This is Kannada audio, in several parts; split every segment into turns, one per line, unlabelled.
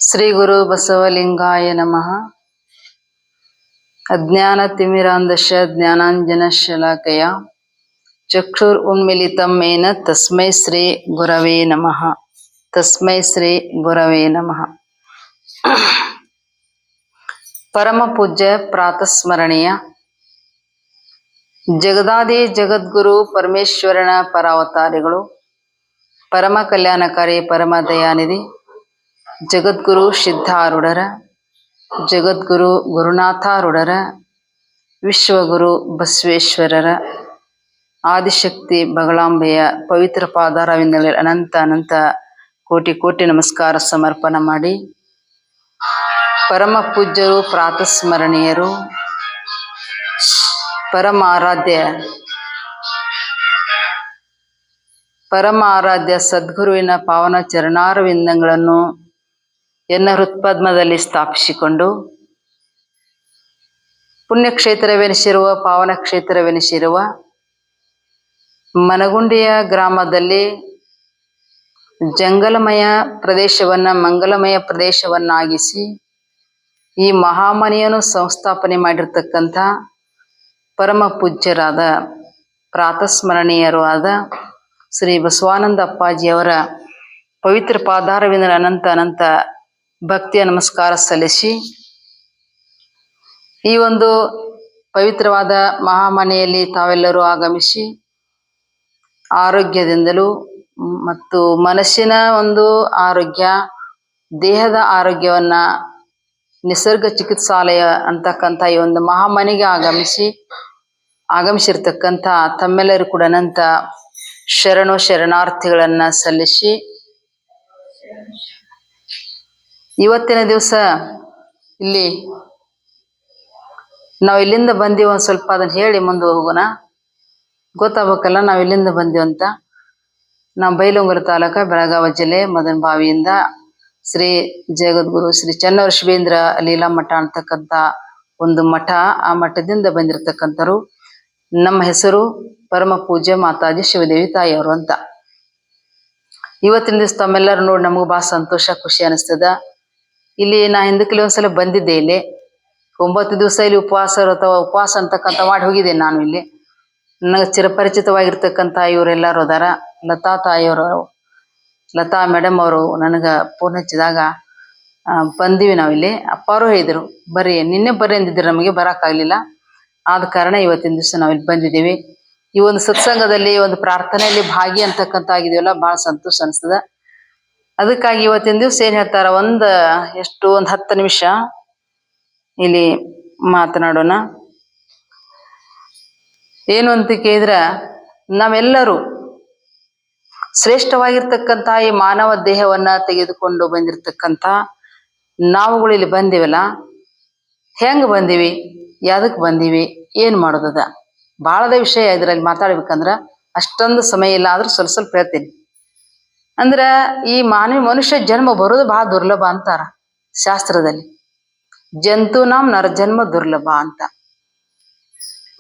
ಶ್ರೀ ಗುರು ಬಸವಲಿಂಗಾಯ ನಮಃ. ಅಜ್ಞಾನತಿಮಿರಾಂಧಸ್ಯ ಜ್ಞಾನಾಂಜನಶಲಾಕಯ ಚಕ್ಷುರುನ್ಮಿಲಿತಂ ಯೇನ ತಸ್ಮೈ ಶ್ರೀ ಗುರವೇ ನಮಃ. ತಸ್ಮೈ ಶ್ರೀ ಗುರವೇ ನಮಃ. ಪರಮ ಪೂಜ್ಯ ಪ್ರಾತಸ್ಮರಣೀಯ ಜಗದಾದಿ ಜಗದ್ಗುರು ಪರಮೇಶ್ವರನ ಪರಾವತಾರಿಗಳು, ಪರಮ ಕಲ್ಯಾಣಕಾರಿ ಪರಮ ದಯಾನಿಧಿ ಜಗದ್ಗುರು ಸಿದ್ಧಾರೂಢರ, ಜಗದ್ಗುರು ಗುರುನಾಥಾರೂಢರ, ವಿಶ್ವಗುರು ಬಸವೇಶ್ವರರ, ಆದಿಶಕ್ತಿ ಬಗಳಾಂಬೆಯ ಪವಿತ್ರ ಪಾದಾರವಿಂದಗಳಲ್ಲಿ ಅನಂತ ಅನಂತ ಕೋಟಿ ಕೋಟಿ ನಮಸ್ಕಾರ ಸಮರ್ಪಣ ಮಾಡಿ, ಪರಮ ಪೂಜ್ಯರು ಪ್ರಾತಸ್ಮರಣೀಯರು, ಪರಮ ಆರಾಧ್ಯ ಸದ್ಗುರುವಿನ ಪಾವನ ಚರಣಾರವಿಂದಗಳನ್ನು ಎನ್ನ ಹೃತ್ಪದ್ಮದಲ್ಲಿ ಸ್ಥಾಪಿಸಿಕೊಂಡು, ಪುಣ್ಯಕ್ಷೇತ್ರವೆನಿಸಿರುವ ಪಾವನ ಕ್ಷೇತ್ರವೆನಿಸಿರುವ ಮನಗುಂಡಿಯ ಗ್ರಾಮದಲ್ಲಿ ಜಂಗಲಮಯ ಪ್ರದೇಶವನ್ನು ಮಂಗಲಮಯ ಪ್ರದೇಶವನ್ನಾಗಿಸಿ ಈ ಮಹಾಮನೆಯನ್ನು ಸಂಸ್ಥಾಪನೆ ಮಾಡಿರ್ತಕ್ಕಂಥ ಪರಮ ಪೂಜ್ಯರಾದ ಪ್ರಾತಸ್ಮರಣೀಯರು ಆದ ಶ್ರೀ ಬಸವಾನಂದ ಅಪ್ಪಾಜಿಯವರ ಪವಿತ್ರ ಪಾದಾರವಿಂದ ಅನಂತ ಅನಂತ ಭಕ್ತಿಯ ನಮಸ್ಕಾರ ಸಲ್ಲಿಸಿ, ಈ ಒಂದು ಪವಿತ್ರವಾದ ಮಹಾಮನೆಯಲ್ಲಿ ತಾವೆಲ್ಲರೂ ಆಗಮಿಸಿ ಆರೋಗ್ಯದಿಂದಲೂ ಮತ್ತು ಮನಸ್ಸಿನ ಒಂದು ಆರೋಗ್ಯ, ದೇಹದ ಆರೋಗ್ಯವನ್ನ ನಿಸರ್ಗ ಚಿಕಿತ್ಸಾಲಯ ಅಂತಕ್ಕಂಥ ಈ ಒಂದು ಮಹಾಮನೆಗೆ ಆಗಮಿಸಿರ್ತಕ್ಕಂಥ ತಮ್ಮೆಲ್ಲರೂ ಕೂಡ ಅನಂತ ಶರಣಾರ್ಥಿಗಳನ್ನ ಸಲ್ಲಿಸಿ, ಇವತ್ತಿನ ದಿವಸ ಇಲ್ಲಿ ನಾವು ಇಲ್ಲಿಂದ ಬಂದೀವಿ, ಒಂದು ಸ್ವಲ್ಪ ಅದನ್ನು ಹೇಳಿ ಮುಂದೆ ಹೋಗೋಣ. ಗೊತ್ತಾಗಬೇಕಲ್ಲ ನಾವು ಇಲ್ಲಿಂದ ಬಂದೀವಿ ಅಂತ. ನಾವು ಬೈಲಹೊಂಗಲ ತಾಲೂಕ, ಬೆಳಗಾವಿ ಜಿಲ್ಲೆ ಮದನಬಾವಿಯಿಂದ ಶ್ರೀ ಜಗದ್ಗುರು ಶ್ರೀ ಚನ್ನವೃಷಭೇಂದ್ರ ಲೀಲಾ ಮಠ ಅಂತಕ್ಕಂಥ ಒಂದು ಮಠ, ಆ ಮಠದಿಂದ ಬಂದಿರತಕ್ಕಂಥರು. ನಮ್ಮ ಹೆಸರು ಪರಮ ಪೂಜ್ಯ ಮಾತಾಜಿ ಶಿವದೇವಿ ತಾಯಿಯವರು ಅಂತ. ಇವತ್ತಿನ ದಿವಸ ತಮ್ಮೆಲ್ಲರೂ ನೋಡಿ ನಮಗೂ ಭಾಳ ಸಂತೋಷ, ಖುಷಿ ಅನಿಸ್ತದ. ಇಲ್ಲಿ ನಾ ಹಿಂದಕ್ಕೆ ಒಂದ್ಸಲ ಬಂದಿದ್ದೆ. ಇಲ್ಲಿ 9 ದಿವಸ ಇಲ್ಲಿ ಉಪವಾಸ ಅಂತಕ್ಕಂಥ ಮಾಡಿ ಹೋಗಿದ್ದೇನೆ ನಾನು. ಇಲ್ಲಿ ನನಗೆ ಚಿರಪರಿಚಿತವಾಗಿರ್ತಕ್ಕಂಥ ಇವರೆಲ್ಲರೂ ಅದಾರ. ಲತಾ ತಾಯಿಯವರು, ಲತಾ ಮೇಡಮ್ ಅವರು ನನಗೆ ಫೋನ್ ಹಚ್ಚಿದಾಗ ಬಂದೀವಿ ನಾವು ಇಲ್ಲಿ. ಅಪ್ಪಾರು ಹೇಳಿದರು ಬರ್ರಿ, ನಿನ್ನೆ ಬರ್ರಿ ಅಂದಿದ್ರು, ನಮಗೆ ಬರೋಕ್ಕಾಗಲಿಲ್ಲ. ಆದ ಕಾರಣ ಇವತ್ತಿನ ದಿವಸ ನಾವು ಇಲ್ಲಿ ಬಂದಿದ್ದೀವಿ. ಈ ಒಂದು ಸತ್ಸಂಗದಲ್ಲಿ ಒಂದು ಪ್ರಾರ್ಥನೆಯಲ್ಲಿ ಭಾಗಿ ಅಂತಕ್ಕಂಥ ಆಗಿದೆಯಲ್ಲ, ಭಾಳ ಸಂತೋಷ ಅನಿಸ್ತದ. ಅದಕ್ಕಾಗಿ ಇವತ್ತಿನ ದಿವಸ ಏನು ಹೇಳ್ತಾರ, ಒಂದು 10 ನಿಮಿಷ ಇಲ್ಲಿ ಮಾತನಾಡೋಣ. ಏನು ಅಂತ ಕೇಳಿದ್ರೆ, ನಾವೆಲ್ಲರೂ ಶ್ರೇಷ್ಠವಾಗಿರ್ತಕ್ಕಂಥ ಈ ಮಾನವ ದೇಹವನ್ನ ತೆಗೆದುಕೊಂಡು ಬಂದಿರತಕ್ಕಂಥ ನಾವುಗಳು ಇಲ್ಲಿ ಬಂದಿವಲ್ಲ, ಹೆಂಗೆ ಬಂದೀವಿ, ಯಾವ್ದಕ್ಕೆ ಬಂದೀವಿ, ಏನು ಮಾಡೋದದ, ಭಾಳದ ವಿಷಯ ಇದರಲ್ಲಿ ಮಾತಾಡ್ಬೇಕಂದ್ರೆ ಅಷ್ಟೊಂದು ಸಮಯ ಇಲ್ಲ. ಆದ್ರೂ ಸ್ವಲ್ಪ ಹೇಳ್ತೀನಿ. ಅಂದ್ರೆ ಈ ಮನುಷ್ಯ ಜನ್ಮ ಬರೋದು ಬಹಳ ದುರ್ಲಭ ಅಂತಾರ ಶಾಸ್ತ್ರದಲ್ಲಿ. ಜಂತುನಾಂ ನರಜನ್ಮ ದುರ್ಲಭ ಅಂತ.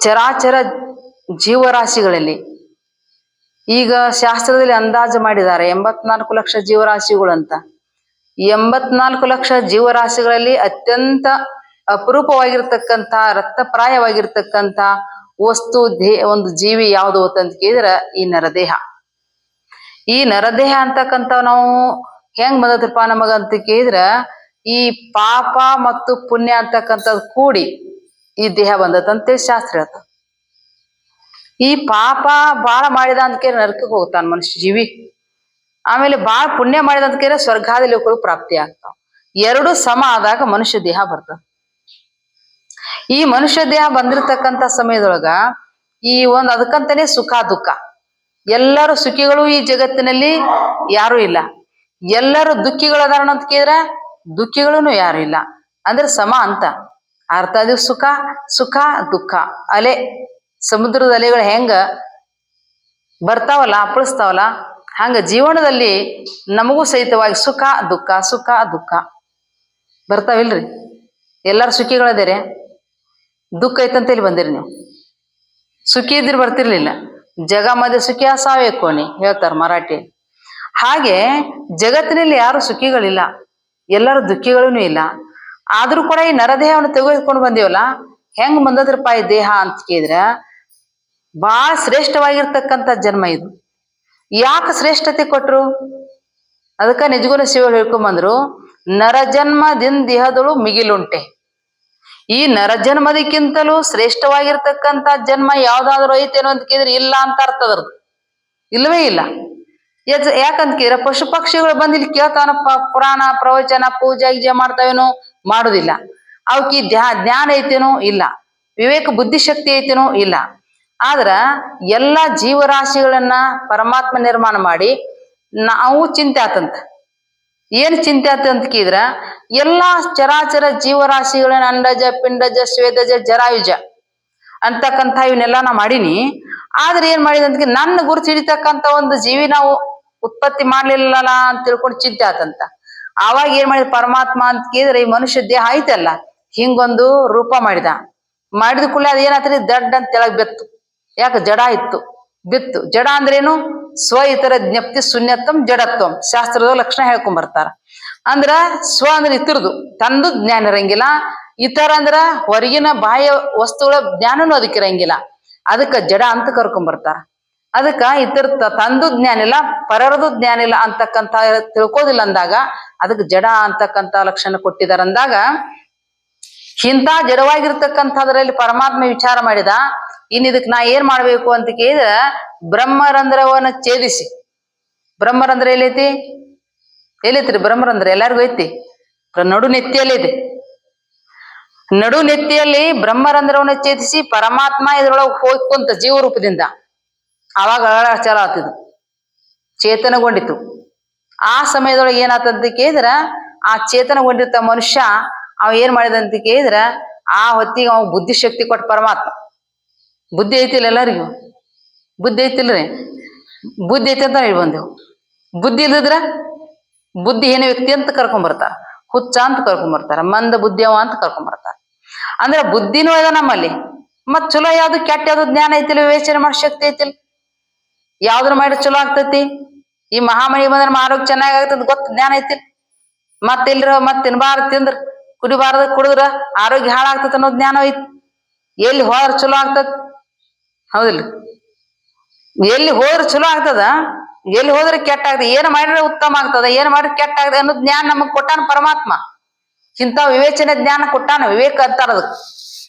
ಚರಾಚರ ಜೀವರಾಶಿಗಳಲ್ಲಿ ಈಗ ಶಾಸ್ತ್ರದಲ್ಲಿ ಅಂದಾಜು ಮಾಡಿದ್ದಾರೆ 84 ಲಕ್ಷ ಜೀವರಾಶಿಗಳು ಅಂತ. 84 ಲಕ್ಷ ಜೀವರಾಶಿಗಳಲ್ಲಿ ಅತ್ಯಂತ ಅಪರೂಪವಾಗಿರ್ತಕ್ಕಂಥ, ರಕ್ತಪ್ರಾಯವಾಗಿರ್ತಕ್ಕಂಥ ವಸ್ತು, ಒಂದು ಜೀವಿ ಯಾವುದು ಅಂತ ಕೇಳಿದ್ರೆ ಈ ನರದೇಹ. ಈ ನರದೇಹ ಅಂತಕ್ಕಂಥ ನಾವು ಹೆಂಗ್ ಬಂದದಪ್ಪ ನಮಗಂತ ಕೇಳಿದ್ರೆ, ಈ ಪಾಪ ಮತ್ತು ಪುಣ್ಯ ಅಂತಕ್ಕಂಥದ್ದು ಕೂಡಿ ಈ ದೇಹ ಬಂದದಂತೇಳಿ ಶಾಸ್ತ್ರ ಹೇಳ್ತದೆ. ಈ ಪಾಪ ಬಾಳ ಮಾಡಿದ ಅಂತ ಕೇಳಿ ನರಕಕ್ಕೆ ಹೋಗ್ತಾನ ಮನುಷ್ಯ ಜೀವಿ. ಆಮೇಲೆ ಬಾಳ ಪುಣ್ಯ ಮಾಡಿದ ಅಂತ ಕೇಳಿದ್ರೆ ಸ್ವರ್ಗಾದಿ ಲೋಕಗಳು ಪ್ರಾಪ್ತಿ ಆಗ್ತಾವ. 2 ಸಮ ಆದಾಗ ಮನುಷ್ಯ ದೇಹ ಬರ್ತದೆ. ಈ ಮನುಷ್ಯ ದೇಹ ಬಂದಿರತಕ್ಕಂಥ ಸಮಯದೊಳಗ ಈ ಒಂದು ಅದಕ್ಕಂತಾನೆ ಸುಖ ದುಃಖ. ಎಲ್ಲರೂ ಸುಖಿಗಳು ಈ ಜಗತ್ತಿನಲ್ಲಿ ಯಾರು ಇಲ್ಲ. ಎಲ್ಲರೂ ದುಃಖಿಗಳದಾರ ಅಂತ ಕೇಳಿದ್ರೆ ದುಃಖಿಗಳೂ ಯಾರು ಇಲ್ಲ. ಅಂದ್ರೆ ಸಮ ಅಂತ ಅರ್ಥ. ಅದು ಸುಖ ದುಃಖ ಅಲೆ, ಸಮುದ್ರದ ಅಲೆಗಳು ಹೆಂಗ ಬರ್ತಾವಲ್ಲ, ಅಪ್ಪಳಿಸ್ತಾವಲ್ಲ, ಹಂಗ ಜೀವನದಲ್ಲಿ ನಮಗೂ ಸಹಿತವಾಗಿ ಸುಖ ದುಃಖ ಬರ್ತಾವಿಲ್ರಿ. ಎಲ್ಲಾರು ಸುಖಿಗಳದೇರೆ, ದುಃಖ ಐತಂತ ಇಲ್ಲಿ ಬಂದಿರಿ ನೀವು. ಸುಖಿ ಇದ್ರೆ ಬರ್ತಿರ್ಲಿಲ್ಲ. ಜಗ ಮಧ್ಯೆ ಸುಖಿ ಸಾವೇ ಕೋಣಿ ಹೇಳ್ತಾರ ಮರಾಠಿ. ಹಾಗೆ ಜಗತ್ತಿನಲ್ಲಿ ಯಾರು ಸುಖಿಗಳಿಲ್ಲ, ಎಲ್ಲರೂ ದುಃಖಿಗಳೂ ಇಲ್ಲ. ಆದ್ರೂ ಕೂಡ ಈ ನರದೇಹವನ್ನು ತೆಗೆದುಕೊಂಡು ಬಂದೇವಲ್ಲ, ಹೆಂಗ್ ಬಂದದ್ರಪ್ಪ ಈ ದೇಹ ಅಂತ ಕೇಳಿದ್ರ ಬಹಳ ಶ್ರೇಷ್ಠವಾಗಿರ್ತಕ್ಕಂಥ ಜನ್ಮ ಇದು. ಯಾಕೆ ಶ್ರೇಷ್ಠತೆ ಕೊಟ್ರು? ಅದಕ್ಕ ನಿಜಗುಣ ಶಿವರು ಹೇಳ್ಕೊಂಬಂದ್ರು, ನರಜನ್ಮದಿಂದ ದೇಹದಳು ಮಿಗಿಲುಂಟೆ. ಈ ನರಜನ್ಮದಕ್ಕಿಂತಲೂ ಶ್ರೇಷ್ಠವಾಗಿರ್ತಕ್ಕಂಥ ಜನ್ಮ ಯಾವ್ದಾದ್ರು ಐತೇನೋ ಅಂತ ಕೇಳಿದ್ರೆ ಇಲ್ಲ ಅಂತ ಅರ್ಥ ಅದ್ರದ್ದು. ಇಲ್ಲವೇ ಇಲ್ಲ. ಯಾಕಂತ ಕೇಳಿದ್ರೆ ಪಶು ಪಕ್ಷಿಗಳು ಬಂದು ಇಲ್ಲಿ ಕೇಳ್ತಾನಪ್ಪ, ಪುರಾಣ ಪ್ರವಚನ ಪೂಜೆ ಗೀಜೆ ಮಾಡ್ತಾವೇನೋ, ಮಾಡುದಿಲ್ಲ. ಅವಕ್ಕೆ ಜ್ಞಾನ ಐತೇನೋ, ಇಲ್ಲ. ವಿವೇಕ ಬುದ್ಧಿಶಕ್ತಿ ಐತೇನೋ, ಇಲ್ಲ. ಆದ್ರ ಎಲ್ಲಾ ಜೀವರಾಶಿಗಳನ್ನ ಪರಮಾತ್ಮ ನಿರ್ಮಾಣ ಮಾಡಿ ನಾವು ಚಿಂತೆ ಆತಂತ. ಏನ್ ಚಿಂತೆ ಆತ ಅಂತ ಕೇಳಿದ್ರ ಎಲ್ಲಾ ಚರಾಚರ ಜೀವರಾಶಿಗಳನ್ನ ಅಂಡಜ ಪಿಂಡಜ ಸ್ವೇದಜ ಜರಾಯುಜ ಅಂತಕ್ಕಂಥ ಇವನ್ನೆಲ್ಲ ನಾ ಮಾಡೀನಿ. ಆದ್ರೆ ಏನ್ ಮಾಡಿದಂತ ನನ್ನ ಗುರುತು ಹಿಡಿತಕ್ಕಂಥ ಒಂದು ಜೀವಿ ನಾವು ಉತ್ಪತ್ತಿ ಮಾಡ್ಲಿಲ್ಲಲ್ಲ ಅಂತ ತಿಳ್ಕೊಂಡು ಚಿಂತೆ ಆತಂತ. ಆವಾಗ ಏನ್ ಮಾಡಿದ ಪರಮಾತ್ಮ ಅಂತ ಕೇಳಿದ್ರೆ ಈ ಮನುಷ್ಯ ದೇಹ ಐತಲ್ಲ, ಹಿಂಗೊಂದು ರೂಪ ಮಾಡಿದ ಕೂಡಲೇ ಅದ್ ಏನಾತ್ರಿ ದಡ್ಡ ಅಂತ ತೆಳಗ್ ಬೆತ್ತು. ಯಾಕೆ ಜಡ ಇತ್ತು, ಬಿತ್ತು. ಜಡ ಅಂದ್ರೇನು? ಸ್ವ ಇತರ ಜ್ಞಪ್ತಿ ಶೂನ್ಯತ್ವಂ ಜಡತ್ವಂ ಶಾಸ್ತ್ರದ ಲಕ್ಷಣ ಹೇಳ್ಕೊಂಡ್ ಬರ್ತಾರ. ಅಂದ್ರ ಸ್ವ ಅಂದ್ರೆ ಇತರದು, ತಂದು ಜ್ಞಾನ ಇರಂಗಿಲ್ಲ. ಇತರ ಅಂದ್ರ ಹೊರಗಿನ ಬಾಹ್ಯ ವಸ್ತುಗಳ ಜ್ಞಾನನು ಅದಕ್ಕೆ ಇರಂಗಿಲ್ಲ. ಅದಕ್ಕ ಜಡ ಅಂತ ಕರ್ಕೊಂಡ್ ಬರ್ತಾರ. ಅದಕ್ಕ ಇತರ ತಂದು ಜ್ಞಾನ ಇಲ್ಲ, ಪರರದು ಜ್ಞಾನ ಇಲ್ಲ ಅಂತಕ್ಕಂಥ ತಿಳ್ಕೋದಿಲ್ಲ ಅಂದಾಗ ಅದಕ್ಕೆ ಜಡ ಅಂತಕ್ಕಂಥ ಲಕ್ಷಣ ಕೊಟ್ಟಿದಾರ. ಅಂದಾಗ ಇಂಥ ಜಡವಾಗಿರ್ತಕ್ಕಂಥದ್ರಲ್ಲಿ ಪರಮಾತ್ಮ ವಿಚಾರ ಮಾಡಿದ, ಇನ್ ಇದಕ್ ನಾ ಏನ್ ಮಾಡ್ಬೇಕು ಅಂತ ಕೇಳಿದ್ರ ಬ್ರಹ್ಮರಂಧ್ರವನ್ನ ಛೇದಿಸಿ. ಬ್ರಹ್ಮರಂಧ್ರ ಎಲ್ಲೈತಿ? ಎಲ್ಲೈತ್ರಿ ಬ್ರಹ್ಮರಂಧ್ರ? ಎಲ್ಲಾರ್ಗು ಐತಿ. ನಡು ನೆತ್ತಿಯಲ್ಲಿ ಇದೆ. ನಡು ನೆತ್ತಿಯಲ್ಲಿ ಬ್ರಹ್ಮರಂಧ್ರವನ್ನ ಛೇದಿಸಿ ಪರಮಾತ್ಮ ಇದ್ರೊಳಗೆ ಹೋಗ್ಕೊಂತ ಜೀವ ರೂಪದಿಂದ. ಆವಾಗ ಚಲೋ ಆತಿದ್ದು, ಚೇತನಗೊಂಡಿತು. ಆ ಸಮಯದೊಳಗೆ ಏನಾತಂತ ಕೇಳಿದ್ರ ಆ ಚೇತನಗೊಂಡಿರ್ತ ಮನುಷ್ಯ ಅವ ಏನ್ ಮಾಡಿದಂತ ಕೇಳಿದ್ರ ಆ ಹೊತ್ತಿಗೆ ಅವ ಬುದ್ಧಿಶಕ್ತಿ ಕೊಟ್ಟ ಪರಮಾತ್ಮ. ಬುದ್ಧಿ ಐತಿಲ್ಲ ಎಲ್ಲರಿಗೂ? ಬುದ್ಧಿ ಐತಿಲ್ರಿ? ಬುದ್ಧಿ ಐತಿ ಅಂತ ಹೇಳಿ ಬಂದೆವು. ಬುದ್ಧಿ ಇಲ್ಲದ್ರ ಬುದ್ಧಿ ಏನೇ ವ್ಯಕ್ತಿ ಅಂತ ಕರ್ಕೊಂಡ್ ಹುಚ್ಚ ಅಂತ ಕರ್ಕೊಂಡ್ ಮಂದ ಬುದ್ಧಿಯವ ಅಂತ ಕರ್ಕೊಂಡ್ ಅಂದ್ರೆ ಬುದ್ಧಿನೂ ಅದ ನಮ್ಮಲ್ಲಿ. ಮತ್ ಚಲೋ ಯಾವ್ದು ಕೆಟ್ಟ ಯಾವ್ದು ಜ್ಞಾನ ಐತಿಲ್ಲ, ವಿವೇಚನೆ ಮಾಡೋ ಶಕ್ತಿ ಐತಿಲ್ಲ. ಯಾವ್ದ್ರ ಮಾಡಿ ಚಲೋ ಆಗ್ತೈತಿ? ಈ ಮಹಾಮನಿ ಬಂದ್ರೆ ಆರೋಗ್ಯ ಚೆನ್ನಾಗ್ ಆಗ್ತದ ಗೊತ್ತ, ಜ್ಞಾನ ಐತಿಲ್ಲ. ಮತ್ತಿಲ್ರ ಮತ್ ತಿನ್ಬಾರ್ದು, ತಿಂದ್ರ ಕುಡಿಬಾರ್ದು, ಕುಡಿದ್ರ ಆರೋಗ್ಯ ಹಾಳಾಗ್ತದ ಅನ್ನೋ ಜ್ಞಾನ ಐತಿ. ಎಲ್ಲಿ ಹೋದ್ರ ಚಲೋ ಆಗ್ತದ? ಹೌದಿಲ್ಲ? ಎಲ್ಲಿ ಹೋದ್ರೆ ಚಲೋ ಆಗ್ತದ, ಎಲ್ಲಿ ಹೋದ್ರೆ ಕೆಟ್ಟ ಆಗ್ತದೆ. ಏನ್ ಮಾಡಿದ್ರೆ ಉತ್ತಮ ಆಗ್ತದ, ಏನ್ ಮಾಡಿದ್ರೆ ಕೆಟ್ಟ ಆಗ್ತದೆ ಅನ್ನೋ ಜ್ಞಾನ ನಮಗ್ ಕೊಟ್ಟಾನ ಪರಮಾತ್ಮ. ಇಂಥ ವಿವೇಚನೆ ಜ್ಞಾನ ಕೊಟ್ಟಾನ. ವಿವೇಕ ಅಂತಾರ ಅದಕ್ಕೆ.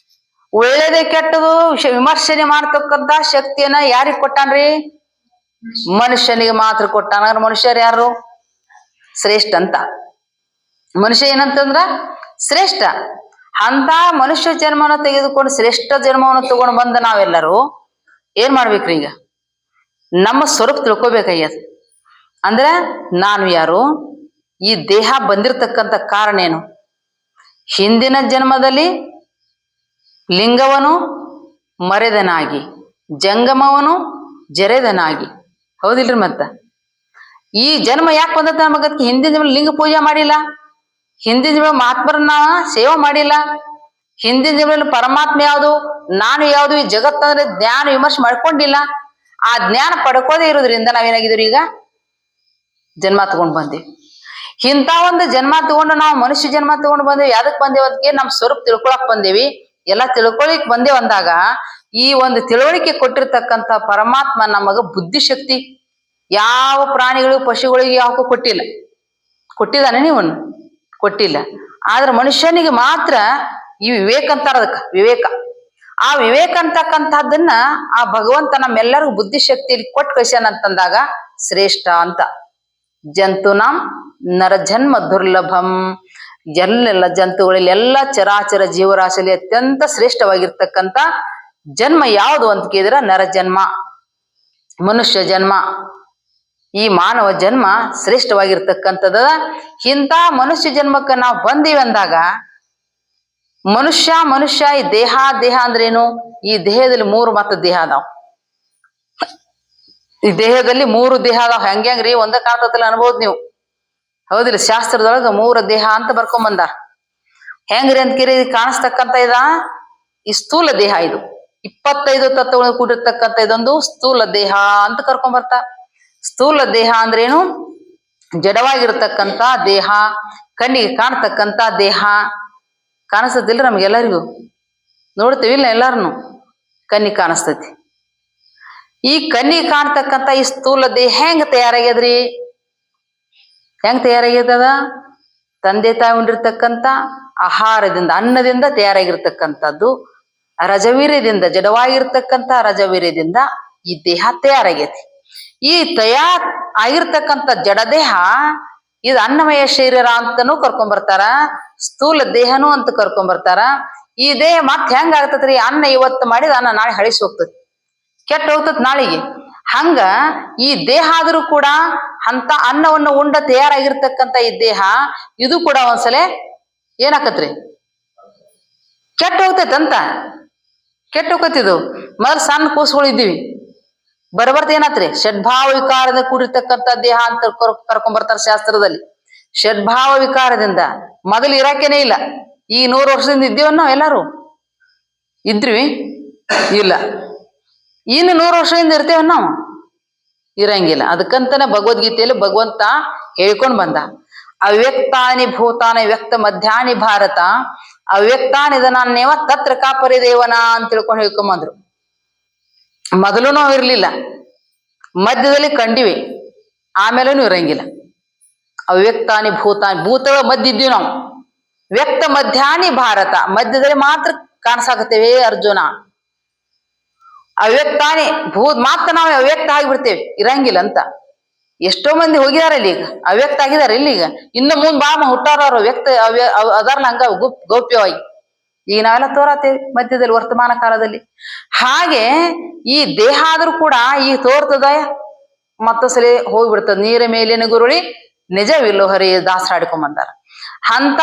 ಒಳ್ಳೇದೇ ಕೆಟ್ಟದು ವಿಮರ್ಶನೆ ಮಾಡ್ತಕ್ಕಂತ ಶಕ್ತಿಯನ್ನ ಯಾರಿಗ್ ಕೊಟ್ಟಾನ್ರಿ? ಮನುಷ್ಯನಿಗೆ ಮಾತ್ರ ಕೊಟ್ಟಾನ. ಮನುಷ್ಯರು ಯಾರು? ಶ್ರೇಷ್ಠ ಅಂತ. ಮನುಷ್ಯ ಏನಂತಂದ್ರ ಶ್ರೇಷ್ಠ. ಅಂತ ಮನುಷ್ಯ ಜನ್ಮವನ್ನು ತೆಗೆದುಕೊಂಡು ಶ್ರೇಷ್ಠ ಜನ್ಮವನ್ನು ತಗೊಂಡು ಬಂದ ನಾವೆಲ್ಲರೂ ಏನ್ ಮಾಡ್ಬೇಕ್ರಿ? ಈಗ ನಮ್ಮ ಸ್ವರೂಪ ತಿಳ್ಕೊಬೇಕಾಗ್ಯದ. ಅಂದ್ರ ನಾನು ಯಾರು, ಈ ದೇಹ ಬಂದಿರತಕ್ಕಂಥ ಕಾರಣ ಏನು? ಹಿಂದಿನ ಜನ್ಮದಲ್ಲಿ ಲಿಂಗವನು ಮರೆದನಾಗಿ, ಜಂಗಮವನು ಜರೆದನಾಗಿ. ಹೌದಿಲ್ರಿ? ಮತ್ತ ಈ ಜನ್ಮ ಯಾಕೆ ಬಂದತ್ತ ನಮಗದಕ್ಕೆ? ಹಿಂದಿನ ಜನ್ಮ ಲಿಂಗ ಪೂಜೆ ಮಾಡಿಲ್ಲ, ಹಿಂದಿನ ಜನ್ಮ ಮಹಾತ್ಮರನ್ನ ಸೇವೆ ಮಾಡಿಲ್ಲ, ಹಿಂದಿನ ಜನ್ಮದಲ್ಲಿ ಪರಮಾತ್ಮ ಯಾವುದು, ನಾನು ಯಾವುದು, ಈ ಜಗತ್ತಂದ್ರೆ ಜ್ಞಾನ ವಿಮರ್ಶೆ ಮಾಡ್ಕೊಂಡಿಲ್ಲ. ಆ ಜ್ಞಾನ ಪಡ್ಕೋದೇ ಇರೋದ್ರಿಂದ ನಾವೇನಾಗಿದ್ದೀವಿ? ಈಗ ಜನ್ಮ ತಗೊಂಡ್ ಬಂದೇವಿ. ಇಂಥ ಒಂದು ಜನ್ಮ ತಗೊಂಡು ನಾವು ಮನುಷ್ಯ ಜನ್ಮ ತಗೊಂಡು ಬಂದೇವಿ. ಯಾವ್ದಕ್ ಬಂದೇವ್? ಅದಕ್ಕೆ ನಮ್ ಸ್ವರೂಪ ತಿಳ್ಕೊಳಕ್ ಬಂದೇವಿ. ಎಲ್ಲ ತಿಳ್ಕೊಳಿಕ್ ಬಂದೇವ್ ಅಂದಾಗ ಈ ಒಂದು ತಿಳುವಳಿಕೆ ಕೊಟ್ಟಿರ್ತಕ್ಕಂಥ ಪರಮಾತ್ಮ ನಮಗ ಬುದ್ಧಿಶಕ್ತಿ ಯಾವ ಪ್ರಾಣಿಗಳು ಪಶುಗಳಿಗೆ ಯಾವಕ್ಕೂ ಕೊಟ್ಟಿಲ್ಲ. ಕೊಟ್ಟಿದ್ದಾನೆ? ನೀವು ಕೊಟ್ಟಿಲ್ಲ. ಆದ್ರೆ ಮನುಷ್ಯನಿಗೆ ಮಾತ್ರ ಈ ವಿವೇಕ ಅಂತಾರ. ಅದಕ್ಕ ವಿವೇಕ. ಆ ವಿವೇಕ ಅಂತಕ್ಕಂಥದ್ದನ್ನ ಆ ಭಗವಂತ ನಮ್ಮೆಲ್ಲರಿಗೂ ಬುದ್ಧಿಶಕ್ತಿಯಲ್ಲಿ ಕೊಟ್ಟು ಕಳ್ಸ್ಯಾನ ಅಂತಂದಾಗ ಶ್ರೇಷ್ಠ ಅಂತ. ಜಂತುನಾಂ ನರಜನ್ಮ ದುರ್ಲಭಂ. ಎಲ್ಲೆಲ್ಲ ಜಂತುಗಳಲ್ಲಿ ಎಲ್ಲ ಚರಾಚರ ಜೀವರಾಶಿಯಲ್ಲಿ ಅತ್ಯಂತ ಶ್ರೇಷ್ಠವಾಗಿರ್ತಕ್ಕಂಥ ಜನ್ಮ ಯಾವುದು ಅಂತ ಕೇಳಿದ್ರೆ ನರಜನ್ಮ, ಮನುಷ್ಯ ಜನ್ಮ. ಈ ಮಾನವ ಜನ್ಮ ಶ್ರೇಷ್ಠವಾಗಿರ್ತಕ್ಕಂಥದ. ಇಂಥ ಮನುಷ್ಯ ಜನ್ಮಕ್ಕೆ ನಾವು ಬಂದೀವಿ ಅಂದಾಗ ಮನುಷ್ಯ ಈ ದೇಹ ಅಂದ್ರೇನು? ಈ ದೇಹದಲ್ಲಿ 3 ಮತ್ತ ದೇಹ ಅದಾವ. ಈ ದೇಹದಲ್ಲಿ 3 ದೇಹ ಅದಾವ. ಹೆಂಗ್ರಿ ಒಂದ ಕಾಣ್ತತಿಲ್ಲ ಅನ್ಬೋದು ನೀವು. ಹೌದಿಲ್ಲ? ಶಾಸ್ತ್ರದೊಳಗ 3 ದೇಹ ಅಂತ ಬರ್ಕೊಂಡ್ ಬಂದಾರ. ಹೆಂಗ್ರಿ ಅಂತ ಕೇಳಿ ಕಾಣಿಸ್ತಕ್ಕಂಥ ಈ ಸ್ಥೂಲ ದೇಹ. ಇದು 25 ತತ್ವಗಳು ಕೂಡಿರ್ತಕ್ಕಂಥ ಇದೊಂದು ಸ್ಥೂಲ ದೇಹ ಅಂತ ಕರ್ಕೊಂಡ್ ಬರ್ತಾರ. ಸ್ಥೂಲ ದೇಹ ಅಂದ್ರೇನು? ಜಡವಾಗಿರ್ತಕ್ಕಂಥ ದೇಹ. ಕಣ್ಣಿಗೆ ಕಾಣ್ತಕ್ಕಂಥ ದೇಹ ಕಾಣಿಸ್ತದಿಲ್ಲ ನಮ್ಗೆಲ್ಲರಿಗೂ, ನೋಡ್ತೀವಿಲ್ಲ ಎಲ್ಲಾರನು, ಕಣ್ಣಿಗೆ ಕಾಣಿಸ್ತೈತಿ. ಈ ಕಣ್ಣಿಗೆ ಕಾಣ್ತಕ್ಕಂಥ ಈ ಸ್ಥೂಲ ದೇಹ ಹೆಂಗ್ ತಯಾರಾಗ್ಯದ್ರಿ? ಹೆಂಗ್ ತಯಾರಾಗ್ಯದ? ತಂದೆ ತಾಯಿ ಉಂಡಿರ್ತಕ್ಕಂಥ ಆಹಾರದಿಂದ, ಅನ್ನದಿಂದ ತಯಾರಾಗಿರ್ತಕ್ಕಂಥದ್ದು, ರಜವೀರ್ಯದಿಂದ, ಜಡವಾಗಿರ್ತಕ್ಕಂಥ ರಜವೀರ್ಯದಿಂದ ಈ ದೇಹ ತಯಾರಾಗೈತಿ. ಈ ತಯಾರ್ ಆಗಿರ್ತಕ್ಕಂಥ ಜಡದೇಹ ಇದು ಅನ್ನಮಯ ಶರೀರ ಅಂತಾನೂ ಕರ್ಕೊಂಡ್ಬರ್ತಾರ, ಸ್ಥೂಲ ದೇಹನೂ ಅಂತ ಕರ್ಕೊಂಡ್ಬರ್ತಾರ. ಈ ದೇಹ ಮತ್ತೆ ಹೆಂಗ ಆಗ್ತದ್ರಿ? ಅನ್ನ ಇವತ್ತು ಮಾಡಿದ ಅನ್ನ ನಾಳೆ ಹಳಿಸಿ ಹೋಗ್ತದೆ, ಕೆಟ್ಟ ಹೋಗ್ತದ ನಾಳೆಗೆ. ಹಂಗ ಈ ದೇಹ ಆದ್ರೂ ಕೂಡ ಅಂತ ಅನ್ನವನ್ನು ಉಂಡ ತಯಾರಾಗಿರ್ತಕ್ಕಂಥ ಈ ದೇಹ ಇದು ಕೂಡ ಒಂದ್ಸಲ ಏನಾಕತ್ರಿ? ಕೆಟ್ಟ ಹೋಗ್ತೈತಂತ. ಕೆಟ್ಟ ಹೋಗತ್ತಿದು. ಮೊದಲು ಸಣ್ಣ ಕೂಸುಗಳು ಇದ್ದೀವಿ, ಬರಬರ್ತ ಏನಾತ್ರಿ? ಷಡ್ಭಾವ ವಿಕಾರದ ಕೂಡಿರ್ತಕ್ಕಂಥ ದೇಹ ಅಂತ ಕರ್ಕೊಂಡ್ಬರ್ತಾರ ಶಾಸ್ತ್ರದಲ್ಲಿ. ಷಡ್ಭಾವ ವಿಕಾರದಿಂದ ಮೊದಲು ಇರಾಕೇನೆ ಇಲ್ಲ. ಈ 100 ವರ್ಷದಿಂದ ಇದ್ದೀವನ್ನ ನಾವು ಎಲ್ಲಾರು ಇದ್ರಿ ಇಲ್ಲ. ಇನ್ನು 100 ವರ್ಷದಿಂದ ಇರ್ತೇವ ನಾವು? ಇರಂಗಿಲ್ಲ. ಅದಕ್ಕಂತಾನೆ ಭಗವದ್ಗೀತೆಯಲ್ಲಿ ಭಗವಂತ ಹೇಳ್ಕೊಂಡ್ ಬಂದ, ಅವ್ಯಕ್ತಾನಿ ಭೂತಾನಿ ವ್ಯಕ್ತ ಮಧ್ಯಾಹ್ನಿ ಭಾರತ ಅವ್ಯಕ್ತಾನಿದನಾನ್ಯವ ತತ್ರ ಕಾಪರಿದೇವನ ಅಂತ ತಿಳ್ಕೊಂಡು ಹೇಳ್ಕೊಂಬಂದ್ರು. ಮೊದಲು ನಾವು ಇರ್ಲಿಲ್ಲ, ಮಧ್ಯದಲ್ಲಿ ಕಂಡಿವಿ, ಆಮೇಲೇನು ಇರಂಗಿಲ್ಲ. ಅವ್ಯಕ್ತಾನಿ ಭೂತಾನಿ, ಭೂತಗಳ ಮಧ್ಯ ಇದ್ದೀವಿ ನಾವು. ವ್ಯಕ್ತ ಮಧ್ಯಾಹ್ನಿ ಭಾರತ, ಮಧ್ಯದಲ್ಲಿ ಮಾತ್ರ ಕಾಣಿಸಾಕತ್ತೇವೆ ಅರ್ಜುನ. ಅವ್ಯಕ್ತಾನಿ ಮಾತ್ರ ನಾವು ಅವ್ಯಕ್ತ ಆಗಿಬಿಡ್ತೇವೆ, ಇರಂಗಿಲ್ಲ ಅಂತ. ಎಷ್ಟೋ ಮಂದಿ ಹೋಗಿದಾರಲ್ಲಿ ಈಗ, ಅವ್ಯಕ್ತ ಆಗಿದಾರೆ. ಇಲ್ಲಿ ಈಗ ಇನ್ನು ಮುಂದ್ ಬಾಳ ಹುಟ್ಟಾರವ್ರು ವ್ಯಕ್ತ ಅದಾರ್ನ ಹಂಗ ಗೌಪ್ಯವಾಗಿ. ಈಗ ನಾವೆಲ್ಲ ತೋರತೇವೆ ಮಧ್ಯದಲ್ಲಿ, ವರ್ತಮಾನ ಕಾಲದಲ್ಲಿ. ಹಾಗೆ ಈ ದೇಹ ಆದ್ರೂ ಕೂಡ ಈ ತೋರ್ತದ, ಮತ್ತೊಂದ್ಸಲಿ ಹೋಗ್ಬಿಡ್ತದ. ನೀರ ಮೇಲಿನ ಗುರುಳಿ ನಿಜವಿಲ್ಲೋ ಹರಿ ದಾಸರಾಡ್ಕೊಂಬಂದಾರ. ಅಂತ